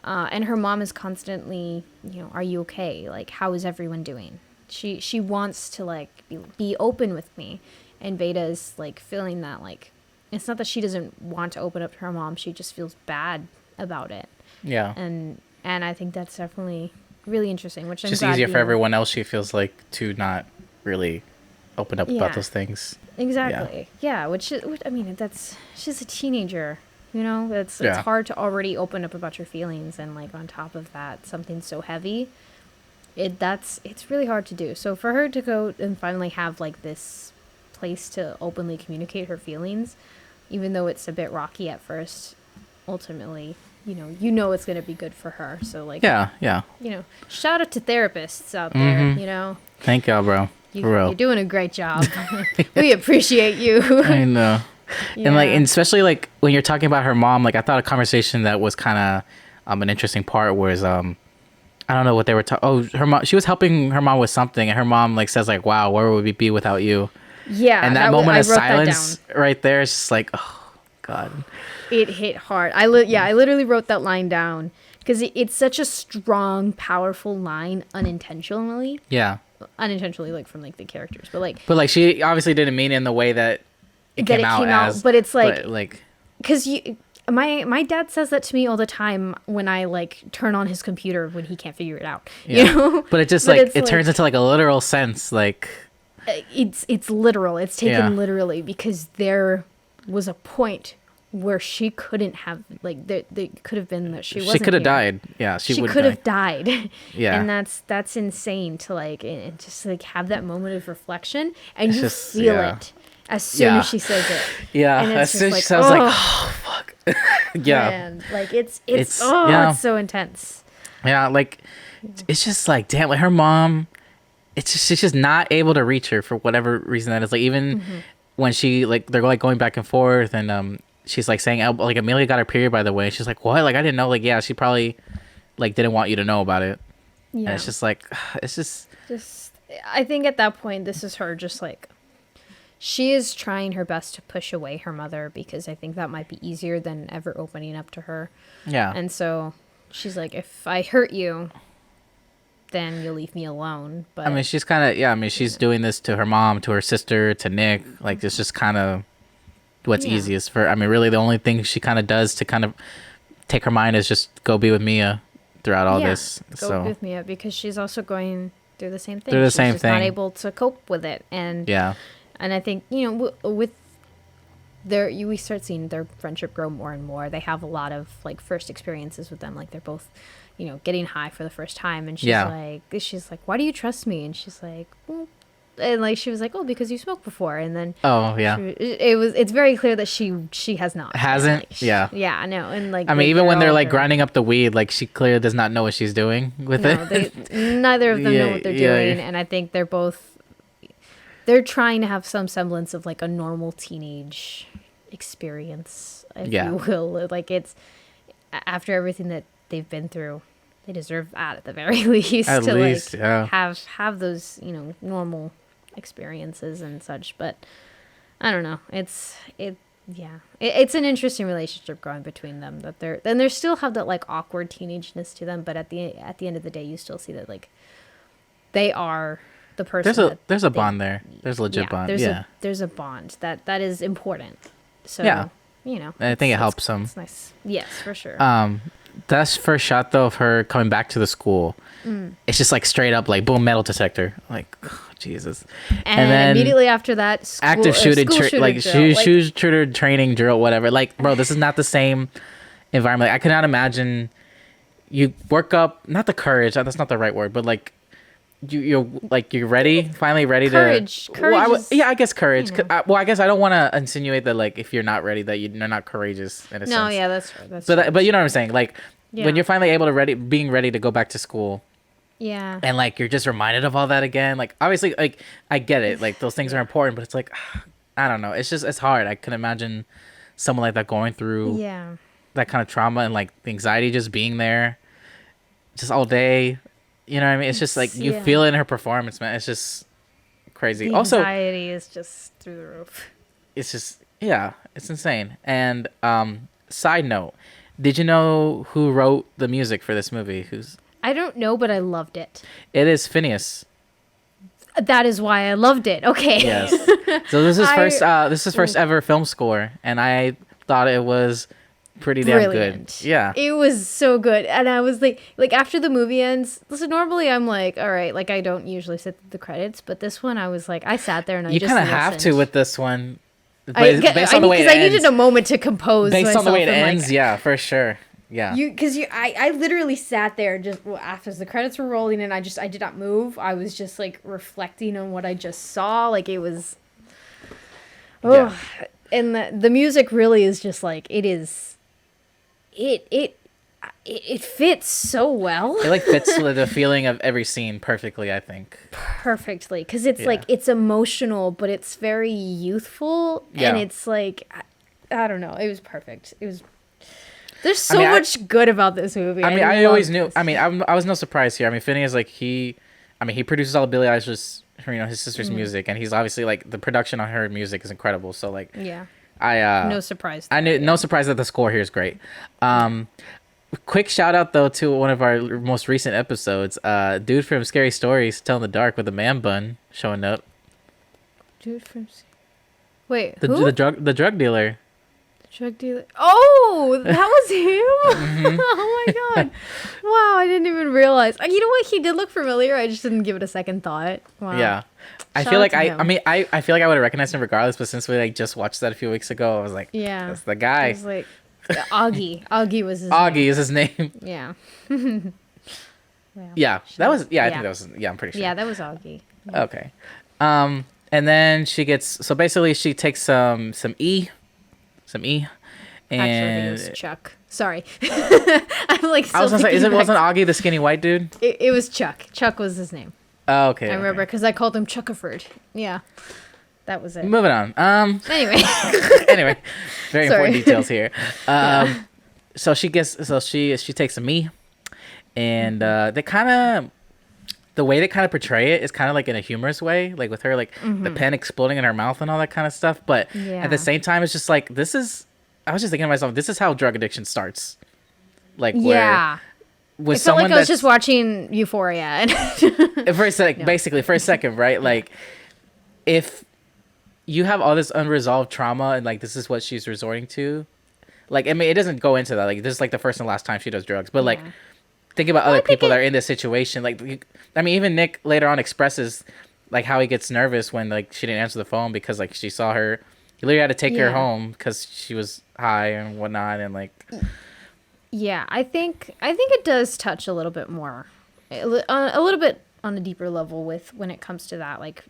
And her mom is constantly, are you okay? Like how is everyone doing? She wants to like be open with me, and Veda is like feeling that like it's not that she doesn't want to open up to her mom. She just feels bad about it. Yeah. And I think that's definitely really interesting. Which it's just easier for everyone else. She feels like to not really open up Yeah. about those things. Exactly. Yeah, which I mean, that's she's a teenager. You know, it's Yeah. hard to already open up about your feelings, and like on top of that, something so heavy. It's really hard to do. So for her to go and finally have like this place to openly communicate her feelings, even though it's a bit rocky at first, ultimately, you know it's gonna be good for her. So like, Yeah. shout out to therapists out there. Mm-hmm. Thank y'all, bro. For real. You're doing a great job. We appreciate you. I know. Yeah. And especially like when you're talking about her mom, like I thought a conversation that was kind of an interesting part was I don't know what they were talking. Oh, her mom. She was helping her mom with something, and her mom like says like, "Wow, where would we be without you?" Yeah, And that moment of silence right there is just like, oh God. It hit hard. I literally wrote that line down because it's such a strong, powerful line unintentionally. Yeah. Unintentionally, like from like the characters, but like she obviously didn't mean it in the way that it came out as. But it's like, like because my dad says that to me all the time when I like turn on his computer when he can't figure it out. Yeah. You know? But it just like it turns into like a literal sense, like it's literal. It's taken Yeah. literally because there was a point where she couldn't have like there could have been that she could have here. died. Yeah, she could have died. Yeah. And that's insane to like and just like have that moment of reflection and It's you just- feel yeah. it as soon as she says it. Yeah, And as it's soon just as she like, says like, oh. oh fuck. Yeah. Man, like it's It's so intense. Yeah, like it's just like damn, like her mom. It's just she's just not able to reach her for whatever reason that is. Like even when she like they're like going back and forth and she's like saying like Amelia got her period by the way. She's like what? Like I didn't know. Like yeah, she probably like didn't want you to know about it. Yeah. And it's just like it's just I think at that point this is her just like she is trying her best to push away her mother because I think that might be easier than ever opening up to her. yeah. And so she's like, if I hurt you, then you'll leave me alone. But I mean, she's kind of I mean, she's doing this to her mom, to her sister, to Nick. Like it's just kind of what's Yeah. easiest for. I mean, really, the only thing she kind of does to kind of take her mind is just go be with Mia throughout all this. Go So with Mia because she's also going through the same thing. Through the She's same just not thing. able to cope with it, and yeah, and I think with we start seeing their friendship grow more and more. They have a lot of like first experiences with them. Like they're both, getting high for the first time, and she's like, "Why do you trust me?" And she's like, "Well," and like she was like, "Oh, because you smoked before." And then oh yeah, it's very clear that she has not hasn't. Like, yeah, yeah, I know. And like I mean, even when they're like very- grinding up the weed, like she clearly does not know what she's doing with No, it. neither of them know what they're Yeah. doing, and I think they're trying to have some semblance of like a normal teenage experience, if Yeah. you will. Like it's after everything that they've been through, they deserve that at the very least At to least, like yeah. have those normal experiences and such. But I don't know. It's an interesting relationship going between them. That they still have that like awkward teenageness to them, but at the end of the day, you still see that like they are the person. There's a bond there. There's a legit bond. There's a bond that is important. So Yeah. I think it helps them. It's nice. Yes, for sure. That's first shot though of her coming back to the school. It's just like straight up like boom, metal detector. Like oh, Jesus. And then immediately after that, active shooting like drill. shooter training drill, whatever. Like bro, this is not the same environment. Like, I cannot imagine you work up not the courage. That's not the right word, but like you're ready, finally ready courage. to. Courage. I guess courage. I guess I don't want to insinuate that like if you're not ready that you're not courageous in a sense. No, yeah, that's right. That's But you know what I'm saying? Like Yeah. when you're finally able to being ready to go back to school. Yeah. And like you're just reminded of all that again. Like obviously, like I get it. Like those things are important, but it's like I don't know. It's hard. I can imagine someone like that going through Yeah. that kind of trauma and like the anxiety just being there, just all day. You know what I mean? It's just like you Yeah. feel it in her performance, man. It's just crazy. The Also, anxiety is just through the roof. it's just it's insane. And side note, did you know who wrote the music for this movie? I don't know, but I loved it. It is Phineas. That is why I loved it. Okay. Yes. So this is first ever film score, and I thought it was pretty damn brilliant. good. Yeah. It was so good. And I was like after the movie ends, listen, normally I'm like, all right, like I don't usually sit through the credits, but this one I was like, I sat there and I You just kind of have to listened. with this one. Because I needed a moment to compose Based on the way it myself and, ends, like, yeah, for sure. Yeah. I literally sat there just after the credits were rolling and I did not move. I was just like reflecting on what I just saw. Like it was, Yeah. and the music really is just like it fits so well. It like fits with the feeling of every scene perfectly, I think. Perfectly, because it's Yeah. like it's emotional, but it's very youthful, Yeah. and it's like I don't know. It was perfect. It was. There's so much good about this movie. I always knew. I was no surprise here. I mean, Phineas, like he produces all of Billie Eilish's, his sister's music, and he's obviously like the production on her music is incredible. So like, Yeah. no surprise. I knew no surprise that the score here is great. Quick shout out though to one of our most recent episodes. Dude from Scary Stories, Tell in the Dark with a man bun showing up. Dude from. Wait, The who? the drug dealer. Drug dealer. Oh, that was him. Oh my god! Wow, I didn't even realize. You know what? He did look familiar. I just didn't give it a second thought. Wow. Yeah. I Shout feel out like to him. I feel like I would have recognized him regardless, but since we like just watched that a few weeks ago, I was like, Yeah. that's the I guy. was like, Augie. Augie was his Augie name. is his name. Yeah. Wow. Yeah, that was. Yeah, I Yeah. think that was. Yeah, I'm pretty sure. Yeah, that was Augie. Okay. And then she gets so basically she takes some E, Actually, I think and it was Chuck. Sorry. I'm like. I was gonna say, thinking wasn't back- Augie the skinny white dude? It was Chuck. Chuck was his name. Oh, okay. I remember because I called him Chuckaford. Yeah. That was it. Moving on. Anyway. Anyway, very Sorry. important details here. So she takes some E, and they kind of. The way they kind of portray it is kind of like in a humorous way, like with her like the pen exploding in her mouth and all that kind of stuff. But at the Yeah. same time, it's just like this is. I was just thinking to myself, this is how drug addiction starts. Like where Yeah. with It felt someone like I was that's just watching Euphoria. And for a sec, basically for a second, right? Like if you have all this unresolved trauma and like this is what she's resorting to, like I mean, it doesn't go into that. Like this is like the first and last time she does drugs, but like. Yeah. Think about other I think people that are in this situation. Like, I mean, even Nick later on expresses like how he gets nervous when like she didn't answer the phone because like she saw her. He literally had to take her Yeah. home because she was high and whatnot, and like. Yeah, I think it does touch a little bit more, a little bit on a deeper level with when it comes to that, like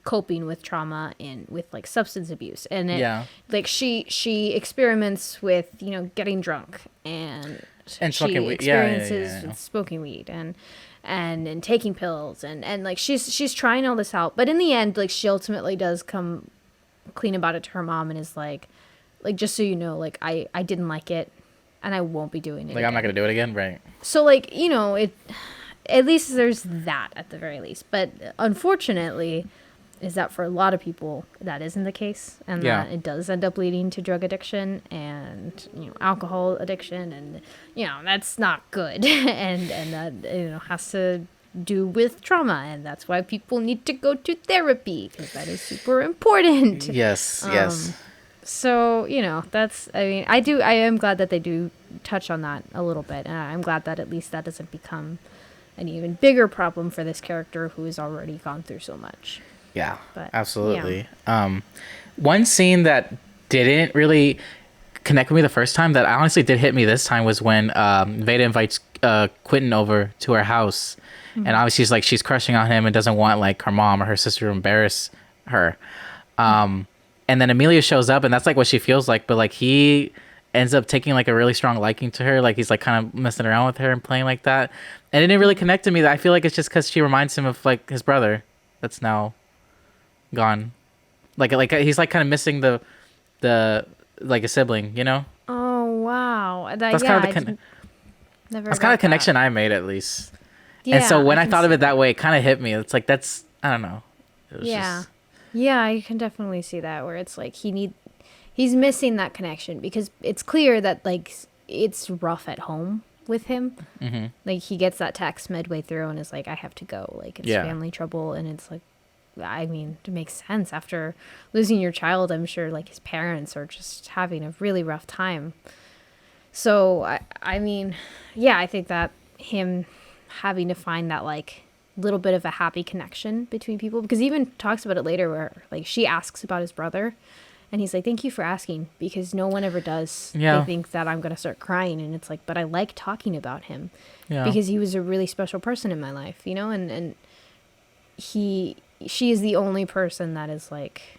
coping with trauma and with like substance abuse, and it, Yeah. like she experiments with getting drunk and smoking weed. experiences Yeah. with smoking weed and taking pills and like she's trying all this out, but in the end, like she ultimately does come clean about it to her mom and is like just so you know, like I didn't like it. And I won't be doing it. Like I'm not gonna do it again, right? So like it, at least there's that at the very least. But unfortunately, is that for a lot of people that isn't the case, and Yeah. that it does end up leading to drug addiction and alcohol addiction, and that's not good, and that has to do with trauma, and that's why people need to go to therapy because that is super important. Yes. Yes. So, I am glad that they do touch on that a little bit. And I'm glad that at least that doesn't become an even bigger problem for this character who has already gone through so much. Yeah. But, Absolutely. One scene that didn't really connect with me the first time that honestly did hit me this time was when Vada invites Quentin over to her house. And obviously she's crushing on him and doesn't want like her mom or her sister to embarrass her. And then Amelia shows up and that's like what she feels like. But like he ends up taking like a really strong liking to her. Like he's like kind of messing around with her and playing like that. And it didn't really connect to me. I feel like it's just because she reminds him of like his brother that's now gone. Like he's like kind of missing the like a sibling, you know? Oh, wow. That's kind of the that's kind of connection I made at least. And so when I thought of it that way, it kind of hit me. It's like that's I don't know. It was just, Yeah, you can definitely see that where it's like he's missing that connection because it's clear that like it's rough at home with him. mm-hmm. Like he gets that text midway through and is like, I have to go. Like it's Yeah. family trouble. And it's like, I mean, it makes sense after losing your child. I'm sure like his parents are just having a really rough time. So I mean, yeah, I think that him having to find that like little bit of a happy connection between people, because he even talks about it later where like she asks about his brother and he's like, thank you for asking, because no one ever does. Yeah. They think that I'm going to start crying, and it's like, but I like talking about him Yeah. because he was a really special person in my life, you know, and she is the only person that is like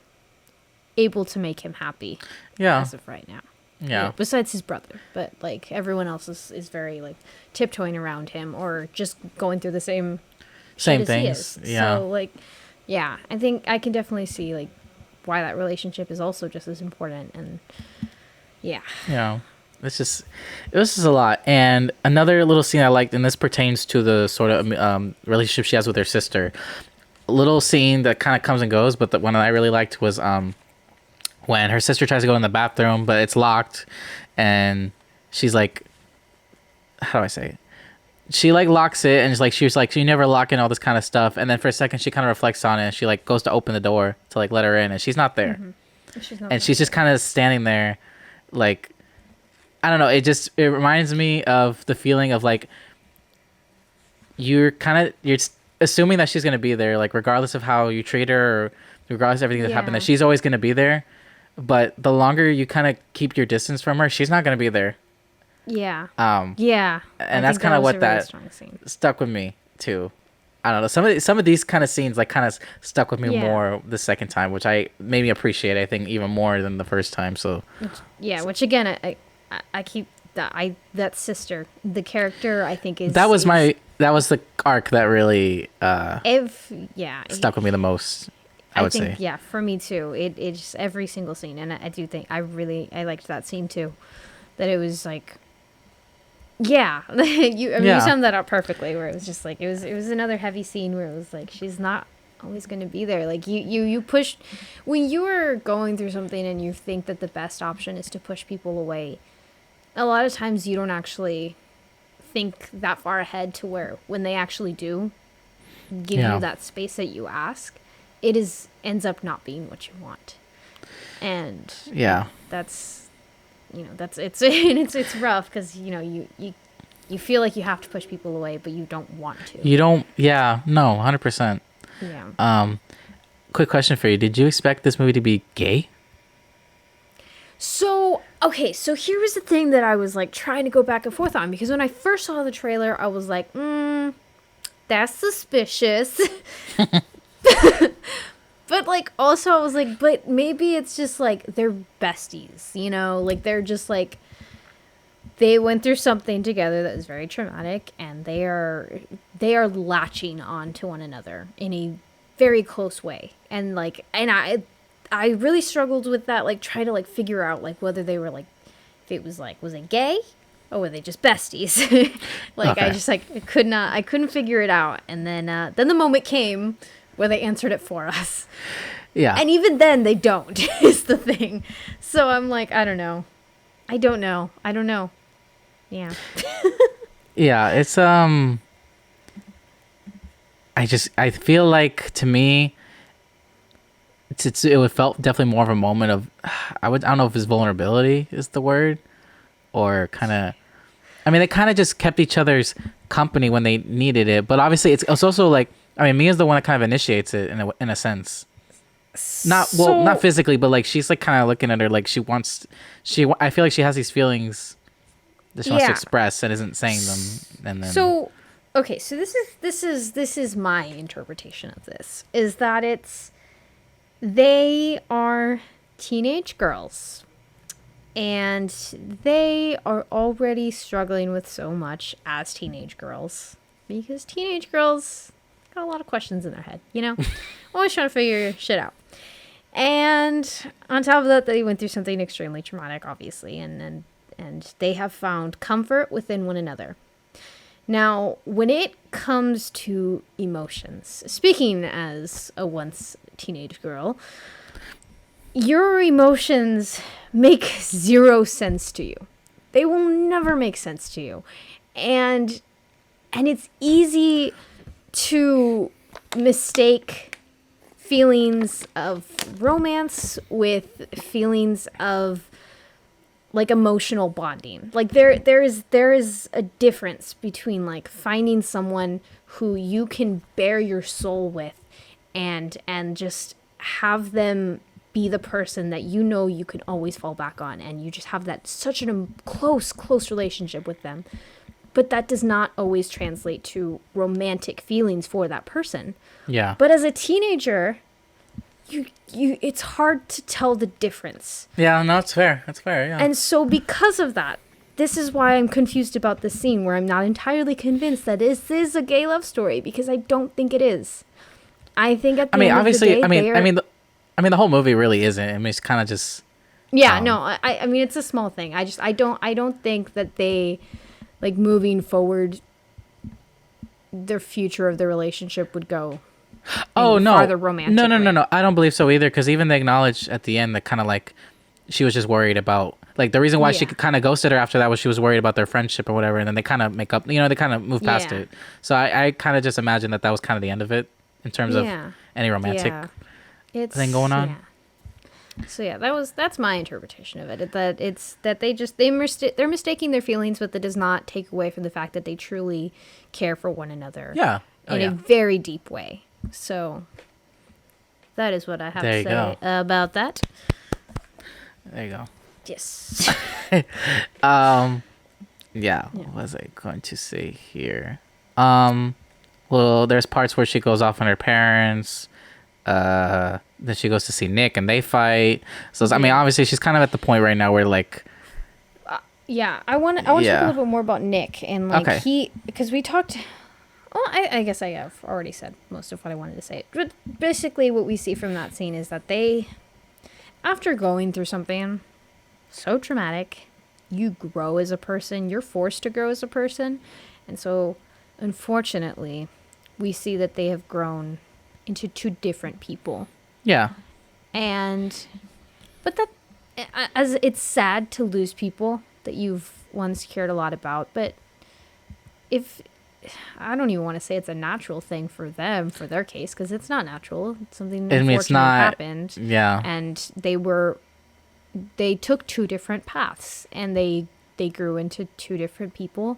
able to make him happy Yeah. as of right now. Yeah. Besides his brother, but like everyone else is very like tiptoeing around him or just going through the same Same shit as he things. is. Yeah. So like, yeah, I think I can definitely see like why that relationship is also just as important. And yeah, Yeah. It was just a lot. And another little scene I liked, and this pertains to the sort of relationship she has with her sister. A little scene that kind of comes and goes, but the one that I really liked was when her sister tries to go in the bathroom, but it's locked, and she's like, how do I say it? She like locks it, and she was like, you never lock in all this kind of stuff. And then for a second, she kind of reflects on it, and she like goes to open the door to like let her in, and she's not there. she's not. And she's just kind of standing there, like, I don't know. It reminds me of the feeling of like you're assuming that she's gonna be there, like regardless of how you treat her, or regardless of everything that happened, that she's always gonna be there. But the longer you kind of keep your distance from her, she's not gonna be there. Yeah. Yeah. And that's kind of what that stuck with me too. I don't know. Some of these kind of scenes like kind of stuck with me more the second time, which I made me appreciate, I think, even more than the first time. So which again, I keep that sister, the character, I think is that was the arc that really stuck with me the most. I would say. Yeah, for me too. It just every single scene, and I do think I liked that scene too. That it was like, yeah, you summed that up perfectly. Where it was just like it was another heavy scene where it was like she's not always going to be there. Like you push when you are going through something and you think that the best option is to push people away. A lot of times you don't actually think that far ahead to where when they actually do give you that space that you ask, it ends up not being what you want. And that's it's rough because you feel like you have to push people away, but you don't want to. You don't. Yeah. No. 100%. Yeah. Quick question for you: did you expect this movie to be gay? So here was the thing that I was like trying to go back and forth on, because when I first saw the trailer, I was like, that's suspicious. But like also I was like, but maybe it's just like they're besties, like they're just like they went through something together that was very traumatic, and they are latching on to one another in a very close way. And like, and I really struggled with that, like try to like figure out like whether they were like, if it was like, was it gay or were they just besties? Like okay. I just like I couldn't figure it out. And then the moment came where they answered it for us. Yeah. And even then they don't is the thing. So I'm like, I don't know. Yeah. Yeah, it's I feel like to me it felt definitely more of a moment of I don't know if it's vulnerability is the word, or kind of, I mean, they kind of just kept each other's company when they needed it, but obviously it's also like, I mean, Mia's the one that kind of initiates it in a sense. Not physically, but like she's like kind of looking at her like I feel like she has these feelings that she wants to express and isn't saying them. And then so this is my interpretation of this, is that they are teenage girls and they are already struggling with so much as teenage girls, because teenage girls got a lot of questions in their head, always trying to figure shit out. And on top of that, they went through something extremely traumatic, obviously, and they have found comfort within one another. Now, when it comes to emotions, speaking as a once teenage girl, your emotions make zero sense to you. They will never make sense to you. And it's easy to mistake feelings of romance with feelings of like emotional bonding. Like there is a difference between like finding someone who you can bare your soul with and just have them be the person that you know you can always fall back on, and you just have that such a close relationship with them. But that does not always translate to romantic feelings for that person. Yeah. But as a teenager, you it's hard to tell the difference. Yeah, no, it's fair. That's fair, yeah. And so because of that, this is why I'm confused about this scene where I'm not entirely convinced that this is a gay love story, because I don't think it is. I think at the end obviously, of the day, the whole movie really isn't. I mean, it's kind of just. Yeah, no, I mean, it's a small thing. I don't think that they, like, moving forward, their future of the relationship would go. Oh no! Farther romantic. No! I don't believe so either. Because even they acknowledged at the end that kind of like she was just worried about, like, the reason why she kind of ghosted her after that was she was worried about their friendship or whatever, and then they kind of make up. You know, they kind of move past it. So I kind of just imagine that was kind of the end of it in terms of any romantic thing going on. Yeah. So yeah, that's my interpretation of it. That they're mistaking their feelings, but that does not take away from the fact that they truly care for one another. Yeah. In a very deep way. So that is what I have to say about that. There you go. Yes. Yeah. What was I going to say here? Well, there's parts where she goes off on her parents. Then she goes to see Nick and they fight. So I mean, obviously she's kind of at the point right now where like. I want to talk a little bit more about Nick and like because we talked. Well, I guess I have already said most of what I wanted to say. But basically, what we see from that scene is that they, after going through something so traumatic, you grow as a person. You're forced to grow as a person, and so unfortunately, we see that they have grown into two different people. Yeah. But that, as it's sad to lose people that you've once cared a lot about, but if I don't even want to say it's a natural thing for them, for their case, because it's not natural. It's something unfortunate happened. Yeah. And they took two different paths, and they grew into two different people.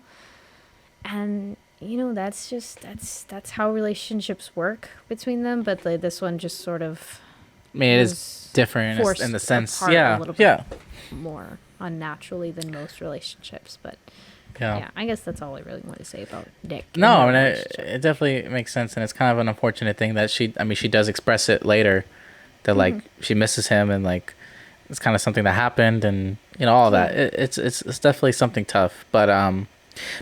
And you know, that's how relationships work between them. But this one just sort of, I mean, it is different in the sense, a little bit more unnaturally than most relationships. But yeah, I guess that's all I really want to say about Nick. No, I mean, it definitely makes sense, and it's kind of an unfortunate thing that she does express it later, that like she misses him, and like it's kind of something that happened, and you know all that. It's definitely something tough, but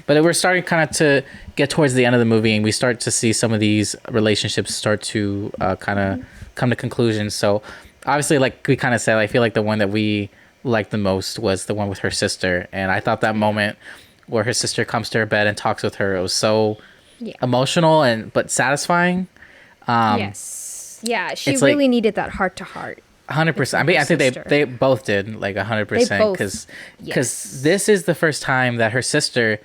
we're starting kind of to get towards the end of the movie, and we start to see some of these relationships start to kind of come to conclusions. So obviously, like we kind of said, I feel like the one that we liked the most was the one with her sister, and I thought that moment where her sister comes to her bed and talks with her, it was so emotional but satisfying. Yes. Yeah, she really needed that heart to heart. 100%. I mean, I think they both did, like 100%, because this is the first time that her sister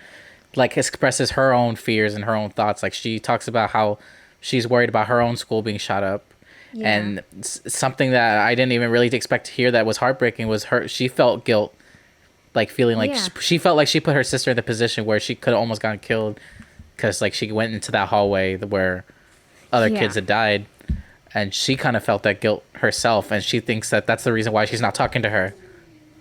like expresses her own fears and her own thoughts. Like she talks about how she's worried about her own school being shot up. Yeah. And something that I didn't even really expect to hear that was heartbreaking was she felt guilt. Like feeling like she felt like she put her sister in the position where she could have almost gotten killed because like she went into that hallway where other kids had died, and she kind of felt that guilt herself, and she thinks that that's the reason why she's not talking to her.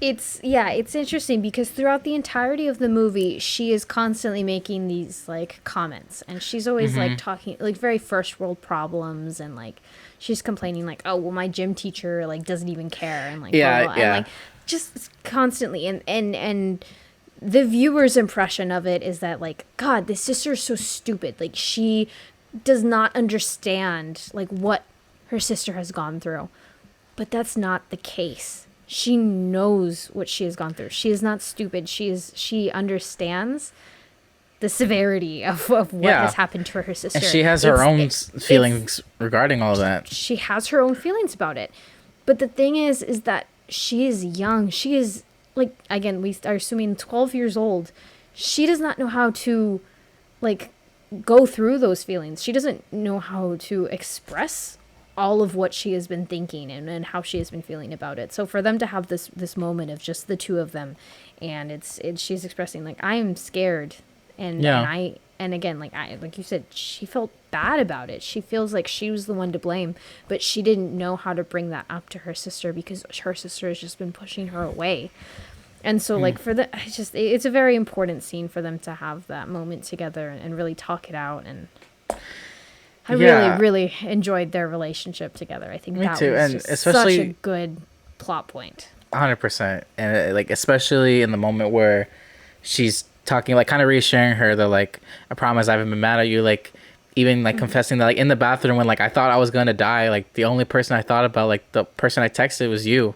It's interesting because throughout the entirety of the movie, she is constantly making these like comments, and she's always like talking like very first world problems, and like she's complaining like, oh well, my gym teacher like doesn't even care, and like blah, blah, and like just constantly, and the viewer's impression of it is that like, God, this sister is so stupid, like she does not understand like what her sister has gone through. But that's not the case. She knows what she has gone through. She is not stupid. She understands the severity of what has happened to her sister, and she has her own feelings regarding all that. She has her own feelings about it. But the thing is that she is young. She is, like, again, we are assuming 12 years old. She does not know how to, like, go through those feelings. She doesn't know how to express all of what she has been thinking and how she has been feeling about it. So for them to have this moment of just the two of them, and it's she's expressing like, I am scared, and again, like you said, she felt bad about it. She feels like she was the one to blame, but she didn't know how to bring that up to her sister because her sister has just been pushing her away. And so like it's a very important scene for them to have that moment together and really talk it out. And I really enjoyed their relationship together. I think that was just especially such a good plot point. 100%. And like, especially in the moment where she's talking, like kind of reassuring her that like, I promise I haven't been mad at you. Like even like confessing that like in the bathroom when like I thought I was going to die, like the only person I thought about, like the person I texted was you.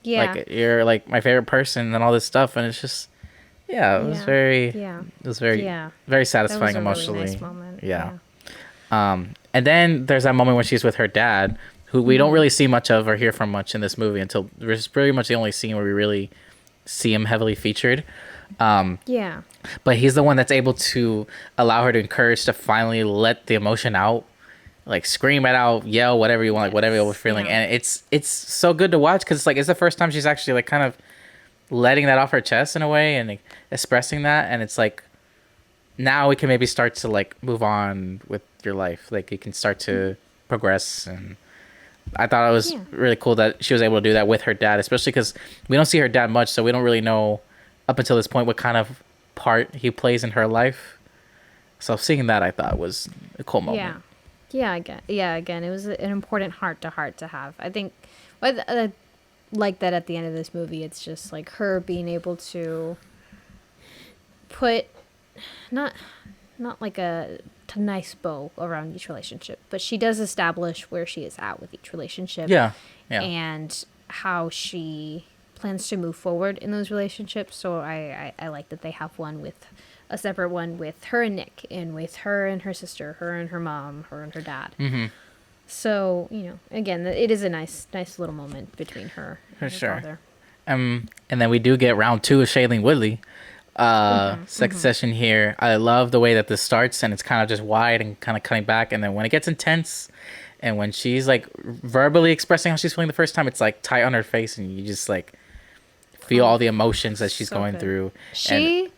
Yeah. Like you're like my favorite person and all this stuff. And it's just, it was very satisfying emotionally. Really nice moment. Yeah. And then there's that moment when she's with her dad, who we don't really see much of or hear from much in this movie until there's pretty much the only scene where we really see him heavily featured. But he's the one that's able to allow her to encourage to finally let the emotion out, like scream it out, yell, whatever you want, like whatever you're feeling. And it's so good to watch because like it's the first time she's actually like kind of letting that off her chest in a way and like, expressing that. And it's like now we can maybe start to like move on with your life, like you can start to progress. And I thought it was really cool that she was able to do that with her dad, especially because we don't see her dad much, so we don't really know up until this point what kind of part he plays in her life. So seeing that, I thought was a cool moment. Again, it was an important heart to heart to have. I think like that at the end of this movie, it's just like her being able to put not like a nice bow around each relationship, but she does establish where she is at with each relationship. And how she plans to move forward in those relationships. So I like that they have a separate one with her and Nick, and with her and her sister, her and her mom, her and her dad. So, again, it is a nice little moment between her and her father. And then we do get round 2 of Shailene Woodley. Second session here. I love the way that this starts, and it's kind of just wide and kind of cutting back, and then when it gets intense and when she's like verbally expressing how she's feeling the first time, it's like tight on her face and you just like feel all the emotions that she's going through. She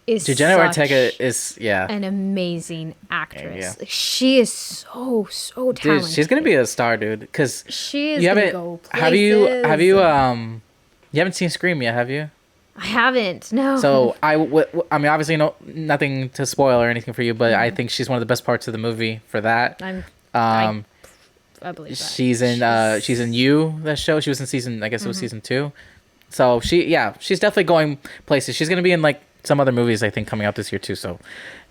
is Jenna Ortega is an amazing actress. She is so talented. Dude, she's gonna be a star, dude, because she is gonna go places. You haven't seen Scream yet, have you? I haven't, no. So I mean, obviously, nothing to spoil or anything for you, but I think she's one of the best parts of the movie for that. I believe that. She's in You, that show. She was in season, I guess it was season 2. So she's definitely going places. She's gonna be in like some other movies I think coming out this year too. So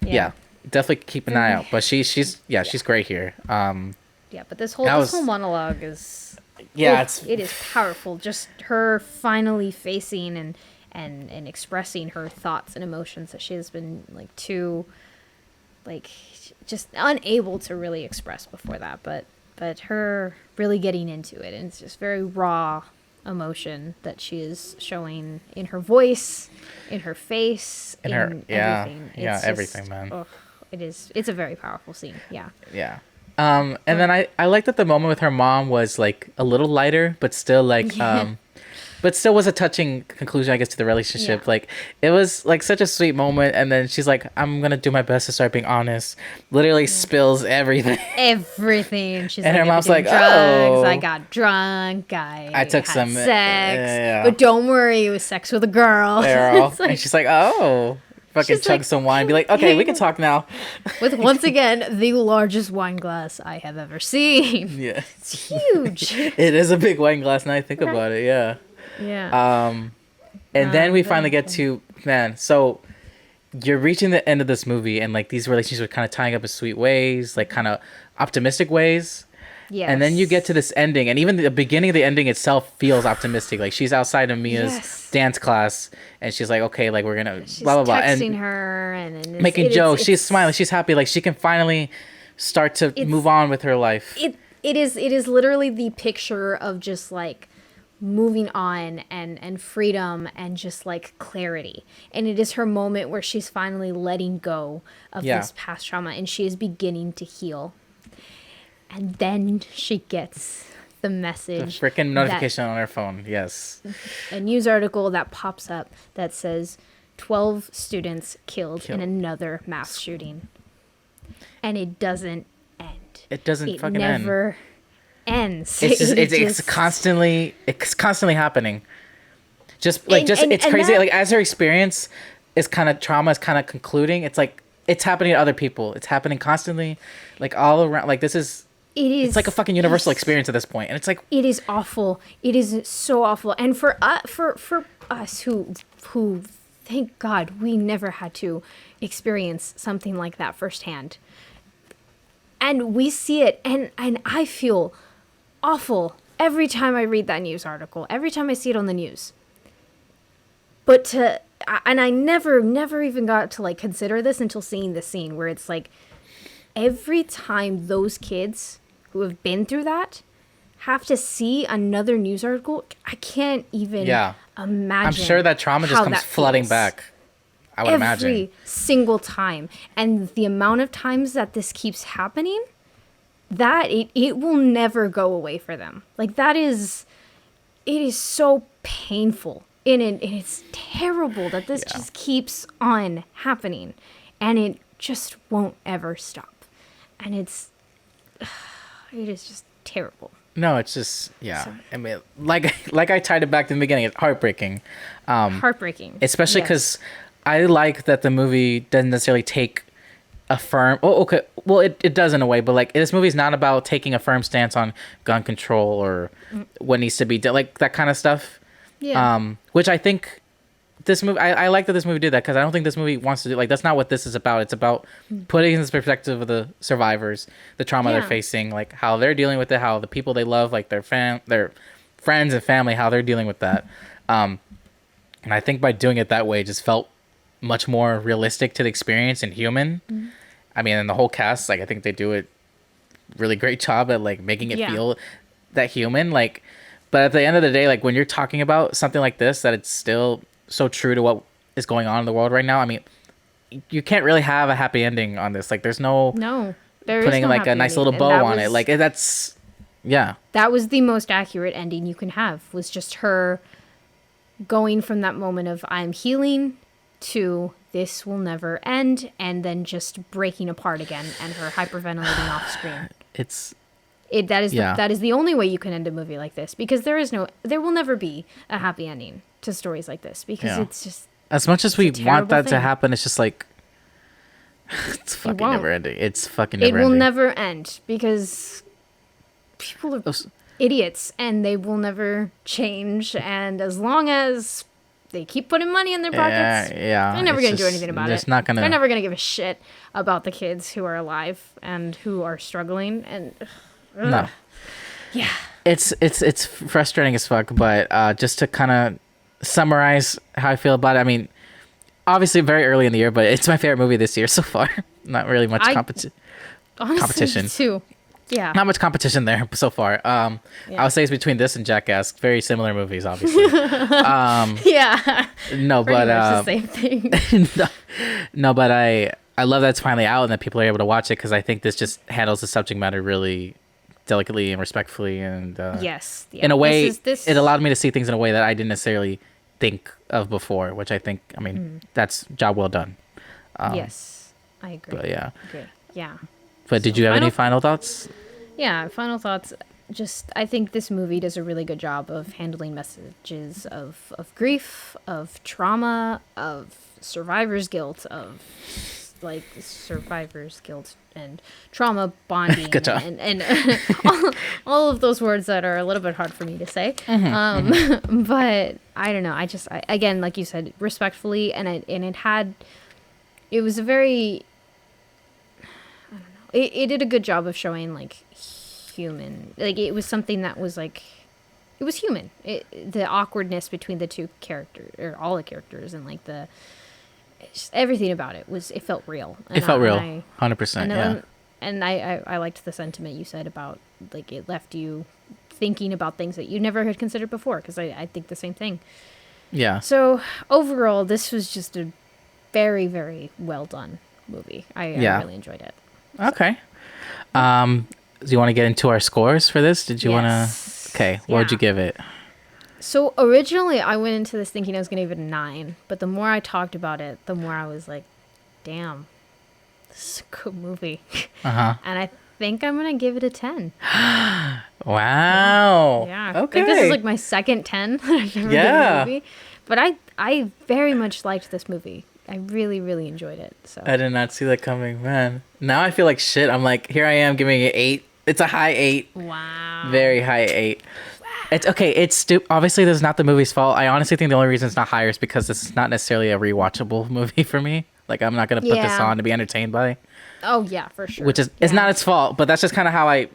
definitely keep an eye out. But she's great here. But this whole monologue is it is powerful. Just her finally facing and expressing her thoughts and emotions that she has been just unable to really express before that, but her really getting into it, and it's just very raw emotion that she is showing in her voice, in her face, in everything. Everything, man. It's a very powerful scene. And then I like that the moment with her mom was like a little lighter, but still but still was a touching conclusion, I guess, to the relationship. Like it was like such a sweet moment. And then she's like, I'm gonna do my best to start being honest. Literally spills everything. She's and like, her mom's like, drugs. I got drunk. I took some sex. But don't worry, it was sex with a girl. And she's like, fucking chug some wine. Be like, okay, we can talk now. With once again the largest wine glass I have ever seen. Yeah, it's huge. It is a big wine glass. Now I think about it. Yeah. And then we finally get to so you're reaching the end of this movie, and like these relationships are kind of tying up in sweet ways, like kind of optimistic ways. Yes. And then you get to this ending, and even the beginning of the ending itself feels optimistic. Like she's outside of Mia's dance class, and she's like, okay, like we're gonna blah blah blah, texting her and making jokes. She's smiling. She's happy. Like she can finally start to move on with her life. It is literally the picture of just like moving on and freedom and just like clarity. And it is her moment where she's finally letting go of this past trauma, and she is beginning to heal. And then she gets the The message. freaking notification on her phone. Yes. A news article that pops up that says 12 students killed in another mass shooting. And it doesn't end. It doesn't It fucking end. never ends. It's constantly happening. It's crazy. that- Like as her experience is kind of trauma is kind of concluding. It's like it's happening to other people. It's happening constantly, like all around. Like this is. It is. It's like a fucking universal experience at this point, and it's like It is awful. It is so awful. And for us who thank God we never had to experience something like that firsthand. And we see it and I feel awful every time I read that news article, every time I see it on the news. But I never even got to like consider this until seeing this scene where it's like every time those kids who have been through that have to see another news article, I can't even imagine. I'm sure that trauma just comes flooding back. I would imagine every single time, and the amount of times that this keeps happening, that it will never go away for them. Like it is so painful, and it's terrible that this just keeps on happening, and it just won't ever stop, and it is just terrible. No, it's just I mean, like I tied it back to the beginning. It's heartbreaking. Heartbreaking, especially because I like that the movie doesn't necessarily take a firm. Oh, okay. Well, it does in a way, but like this movie is not about taking a firm stance on gun control or what needs to be done, like that kind of stuff. Yeah. Which I think this movie, I like that this movie did that because I don't think this movie wants to do like that's not what this is about. It's about putting in the perspective of the survivors, the trauma they're facing, like how they're dealing with it, how the people they love, like their friends and family, how they're dealing with that. And I think by doing it that way, it just felt much more realistic to the experience and human. I mean, and the whole cast, like I think they do it really great job at like making it feel that human. Like, but at the end of the day, like when you're talking about something like this, that it's still so true to what is going on in the world right now. I mean, you can't really have a happy ending on this. Like, there's putting like a nice little bow on it. Like that's that was the most accurate ending you can have. Was just her going from that moment of I'm healing to this will never end, and then just breaking apart again and her hyperventilating off screen. That is the only way you can end a movie like this, because there will never be a happy ending to stories like this, because it's just as much as we want that thing to happen, it's just like it's fucking never ending. It's fucking never ending. It will ending. never end because people are idiots and they will never change, and as long as they keep putting money in their pockets, they're never going to do anything about it. They're never going to give a shit about the kids who are alive and who are struggling. And no, it's frustrating as fuck. But just to kind of summarize how I feel about it, I mean, obviously very early in the year, but it's my favorite movie this year so far. Not really much competition too. Yeah, not much competition there so far. I would say it's between this and Jackass. Very similar movies, obviously. No, pretty but much the same thing. no, but I love that it's finally out and that people are able to watch it, because I think this just handles the subject matter really delicately and respectfully, and in a way, it allowed me to see things in a way that I didn't necessarily think of before, which I think, I mean, that's job well done. Yes, I agree. But yeah. Agree. Yeah. But did you have any final thoughts? Yeah, final thoughts. Just, I think this movie does a really good job of handling messages of grief, of trauma, of survivor's guilt, of like survivor's guilt and trauma bonding. Good job. And all of those words that are a little bit hard for me to say. But I don't know. I again, like you said, respectfully, and it was a very, it did a good job of showing like human, like it was something that was like, it was human. The awkwardness between the two characters, or all the characters, and like everything about it felt real. It felt real, 100%. Yeah. And I liked the sentiment you said about like it left you thinking about things that you never had considered before, because I think the same thing. Yeah. So overall, this was just a very, very well done movie. I really enjoyed it. Okay. do you want to get into our scores for this? Did you want Yes. to? Okay, what would you Yeah. give it? So originally I went into this thinking I was going to give it a 9, but the more I talked about it, the more I was like, damn, this is a good movie. And I think I'm going to give it a 10. Wow. Yeah. Okay. I think this is like my second 10 that I've ever given a movie. But I very much liked this movie. I really, really enjoyed it. So I did not see that coming, man. Now I feel like shit. I'm like, here I am giving it 8. It's a high 8. wow. Very high 8. It's okay. It's stupid. Obviously, this is not the movie's fault. I honestly think the only reason it's not higher is because this is not necessarily a rewatchable movie for me. Like, I'm not gonna put this Yeah. on to be entertained by, Oh yeah, for sure. which is it's Yeah. not its fault. But that's just kind of how I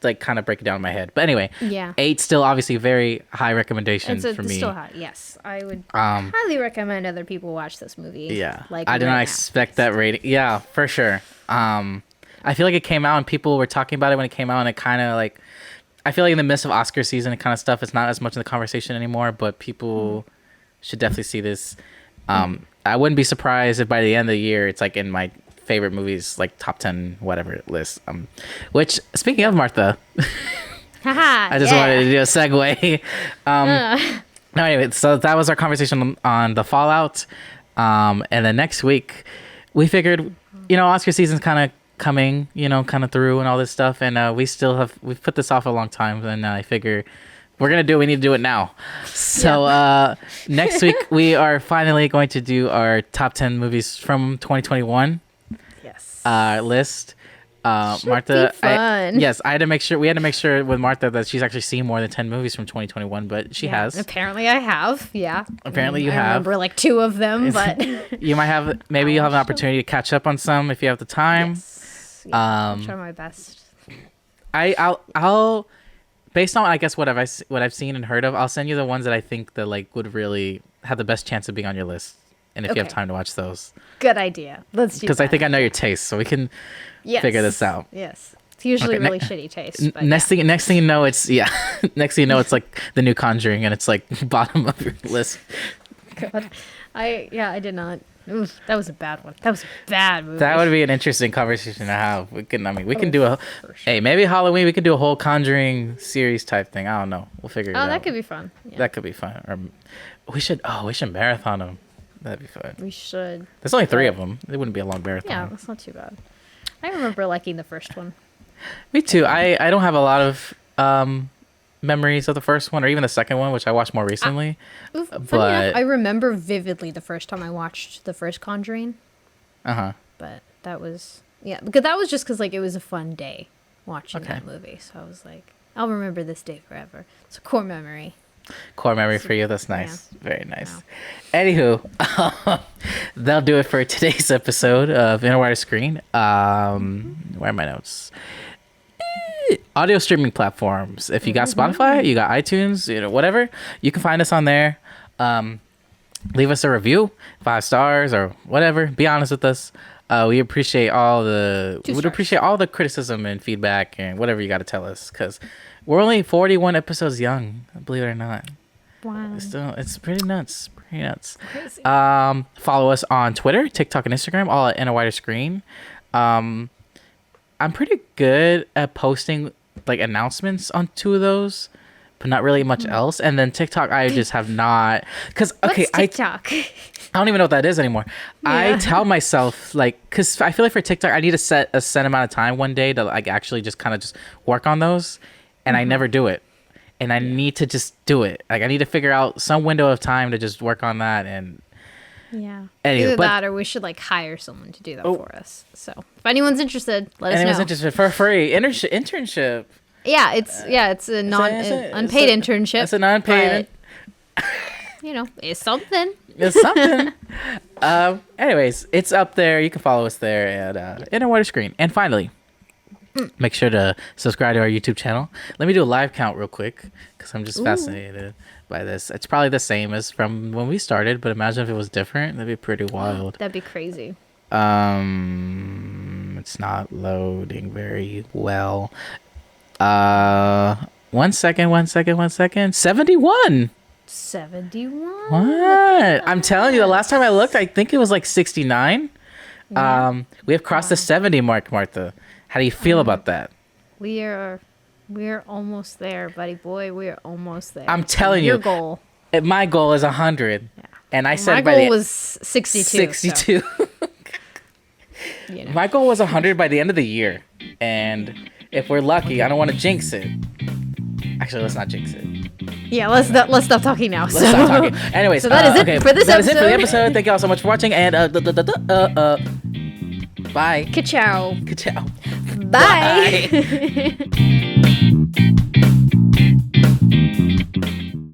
like kind of break it down in my head. But anyway, Yeah. 8 still obviously very high recommendation It's for me. still hot. Yes, I would highly recommend other people watch this movie. Yeah, like I did right not now. expect that rating. Yeah, for sure. I feel like it came out and people were talking about it when it came out, and it kind of like, I feel like in the midst of Oscar season and kind of stuff, it's not as much in the conversation anymore. But people should definitely see this. I wouldn't be surprised if by the end of the year it's like in my favorite movies, like top 10 whatever list. Which, speaking of Martha, Haha, I just wanted to do a segue. No, anyway, so that was our conversation on the Fallout. And then next week, we figured, Oscar season's kind of coming, kind of through and all this stuff. And we've put this off a long time. And I figure we need to do it now. So next week, we are finally going to do our top 10 movies from 2021 Yes. list. Should Martha, be fun. we had to make sure with Martha that she's actually seen more than 10 movies from 2021, but she has. Apparently I have. Yeah. Apparently you I have. remember like 2 of them, but You might have, maybe you'll have an opportunity to catch up on some if you have the time. yes. Yeah, I'll try my best. I'll based on I guess what I've seen and heard of, I'll send you the ones that I think that like would really have the best chance of being on your list, and if you have Okay. time to watch those, Good idea. Let's do that. because I think I know your taste, so we can figure this out. Yes. It's usually Okay, really shitty taste. But next thing you know, it's next thing you know, it's like the new Conjuring, and it's like bottom of your list. God. I did not. Oof, that was a bad one. That was a bad movie. That would be an interesting conversation to have. We can do a hey, maybe Halloween we could do a whole Conjuring series type thing. I don't know. We'll figure it out. Oh, that could be fun. Yeah. That could be fun. Or we should marathon them. That'd be fun. We should. There's only 3 of them. It wouldn't be a long marathon. Yeah, that's not too bad. I remember liking the first one. Me too. I don't have a lot of memories of the first one or even the second one, which I watched more recently. Oof, funny But- enough, I remember vividly the first time I watched the first Conjuring, Uh-huh. but that was because that was just because like it was a fun day watching Okay. that movie. So I was like, I'll remember this day forever. It's a core memory. Core memory for you. That's nice. Very nice. Anywho, that'll do it for today's episode of Interwire Screen. Where are my notes? Audio streaming platforms. If you got Spotify, you got iTunes, whatever, you can find us on there. Leave us a review, 5 stars or whatever. Be honest with us. We appreciate all the 2 we'd stars. appreciate all the criticism and feedback and whatever you got to tell us, because we're only 41 episodes young, believe it or not. Wow. It's pretty nuts. Pretty nuts. Crazy. Follow us on Twitter, TikTok, and Instagram, all at In a Wider Screen. I'm pretty good at posting like announcements on 2 of those, but not really much else. And then TikTok, I just have not, because okay, What's TikTok? I don't even know what that is anymore. I Yeah. tell myself like, because I feel like for TikTok, I need to set a set amount of time one day to like actually just kind of just work on those, and I never do it. And I need to just do it. Like I need to figure out some window of time to just work on that. And Yeah. Anyway, Either but- that or we should like hire someone to do that for us. So if anyone's interested, let us anyone's know. interested for free internship. Yeah, it's a unpaid internship. It's an unpaid. but, it's something. It's something. Anyways, it's up there. You can follow us there at In a Wider Screen. And finally, make sure to subscribe to our YouTube channel. Let me do a live count real quick because I'm just fascinated by this. It's probably the same as from when we started, but imagine if it was different. That'd be pretty wild. That'd be crazy. It's not loading very well. 1 second. 71. 71. What? I'm telling you, the last time I looked, I think it was like 69. We have crossed the 70 mark, Martha. How do you feel about that? We're almost there, buddy boy. We're almost there. I'm telling Your you. goal. My goal is 100. Yeah. And I My said goal was 62. 62. So, you know. My goal was 100 by the end of the year. And if we're lucky, I don't want to jinx it. Actually, let's not jinx it. Yeah, let's stop talking now. Let's stop talking. Anyways, so that is it for this that episode. That is it for the episode. Thank you all so much for watching. And bye. Ka-chow. Ka-chow. Bye. Bye.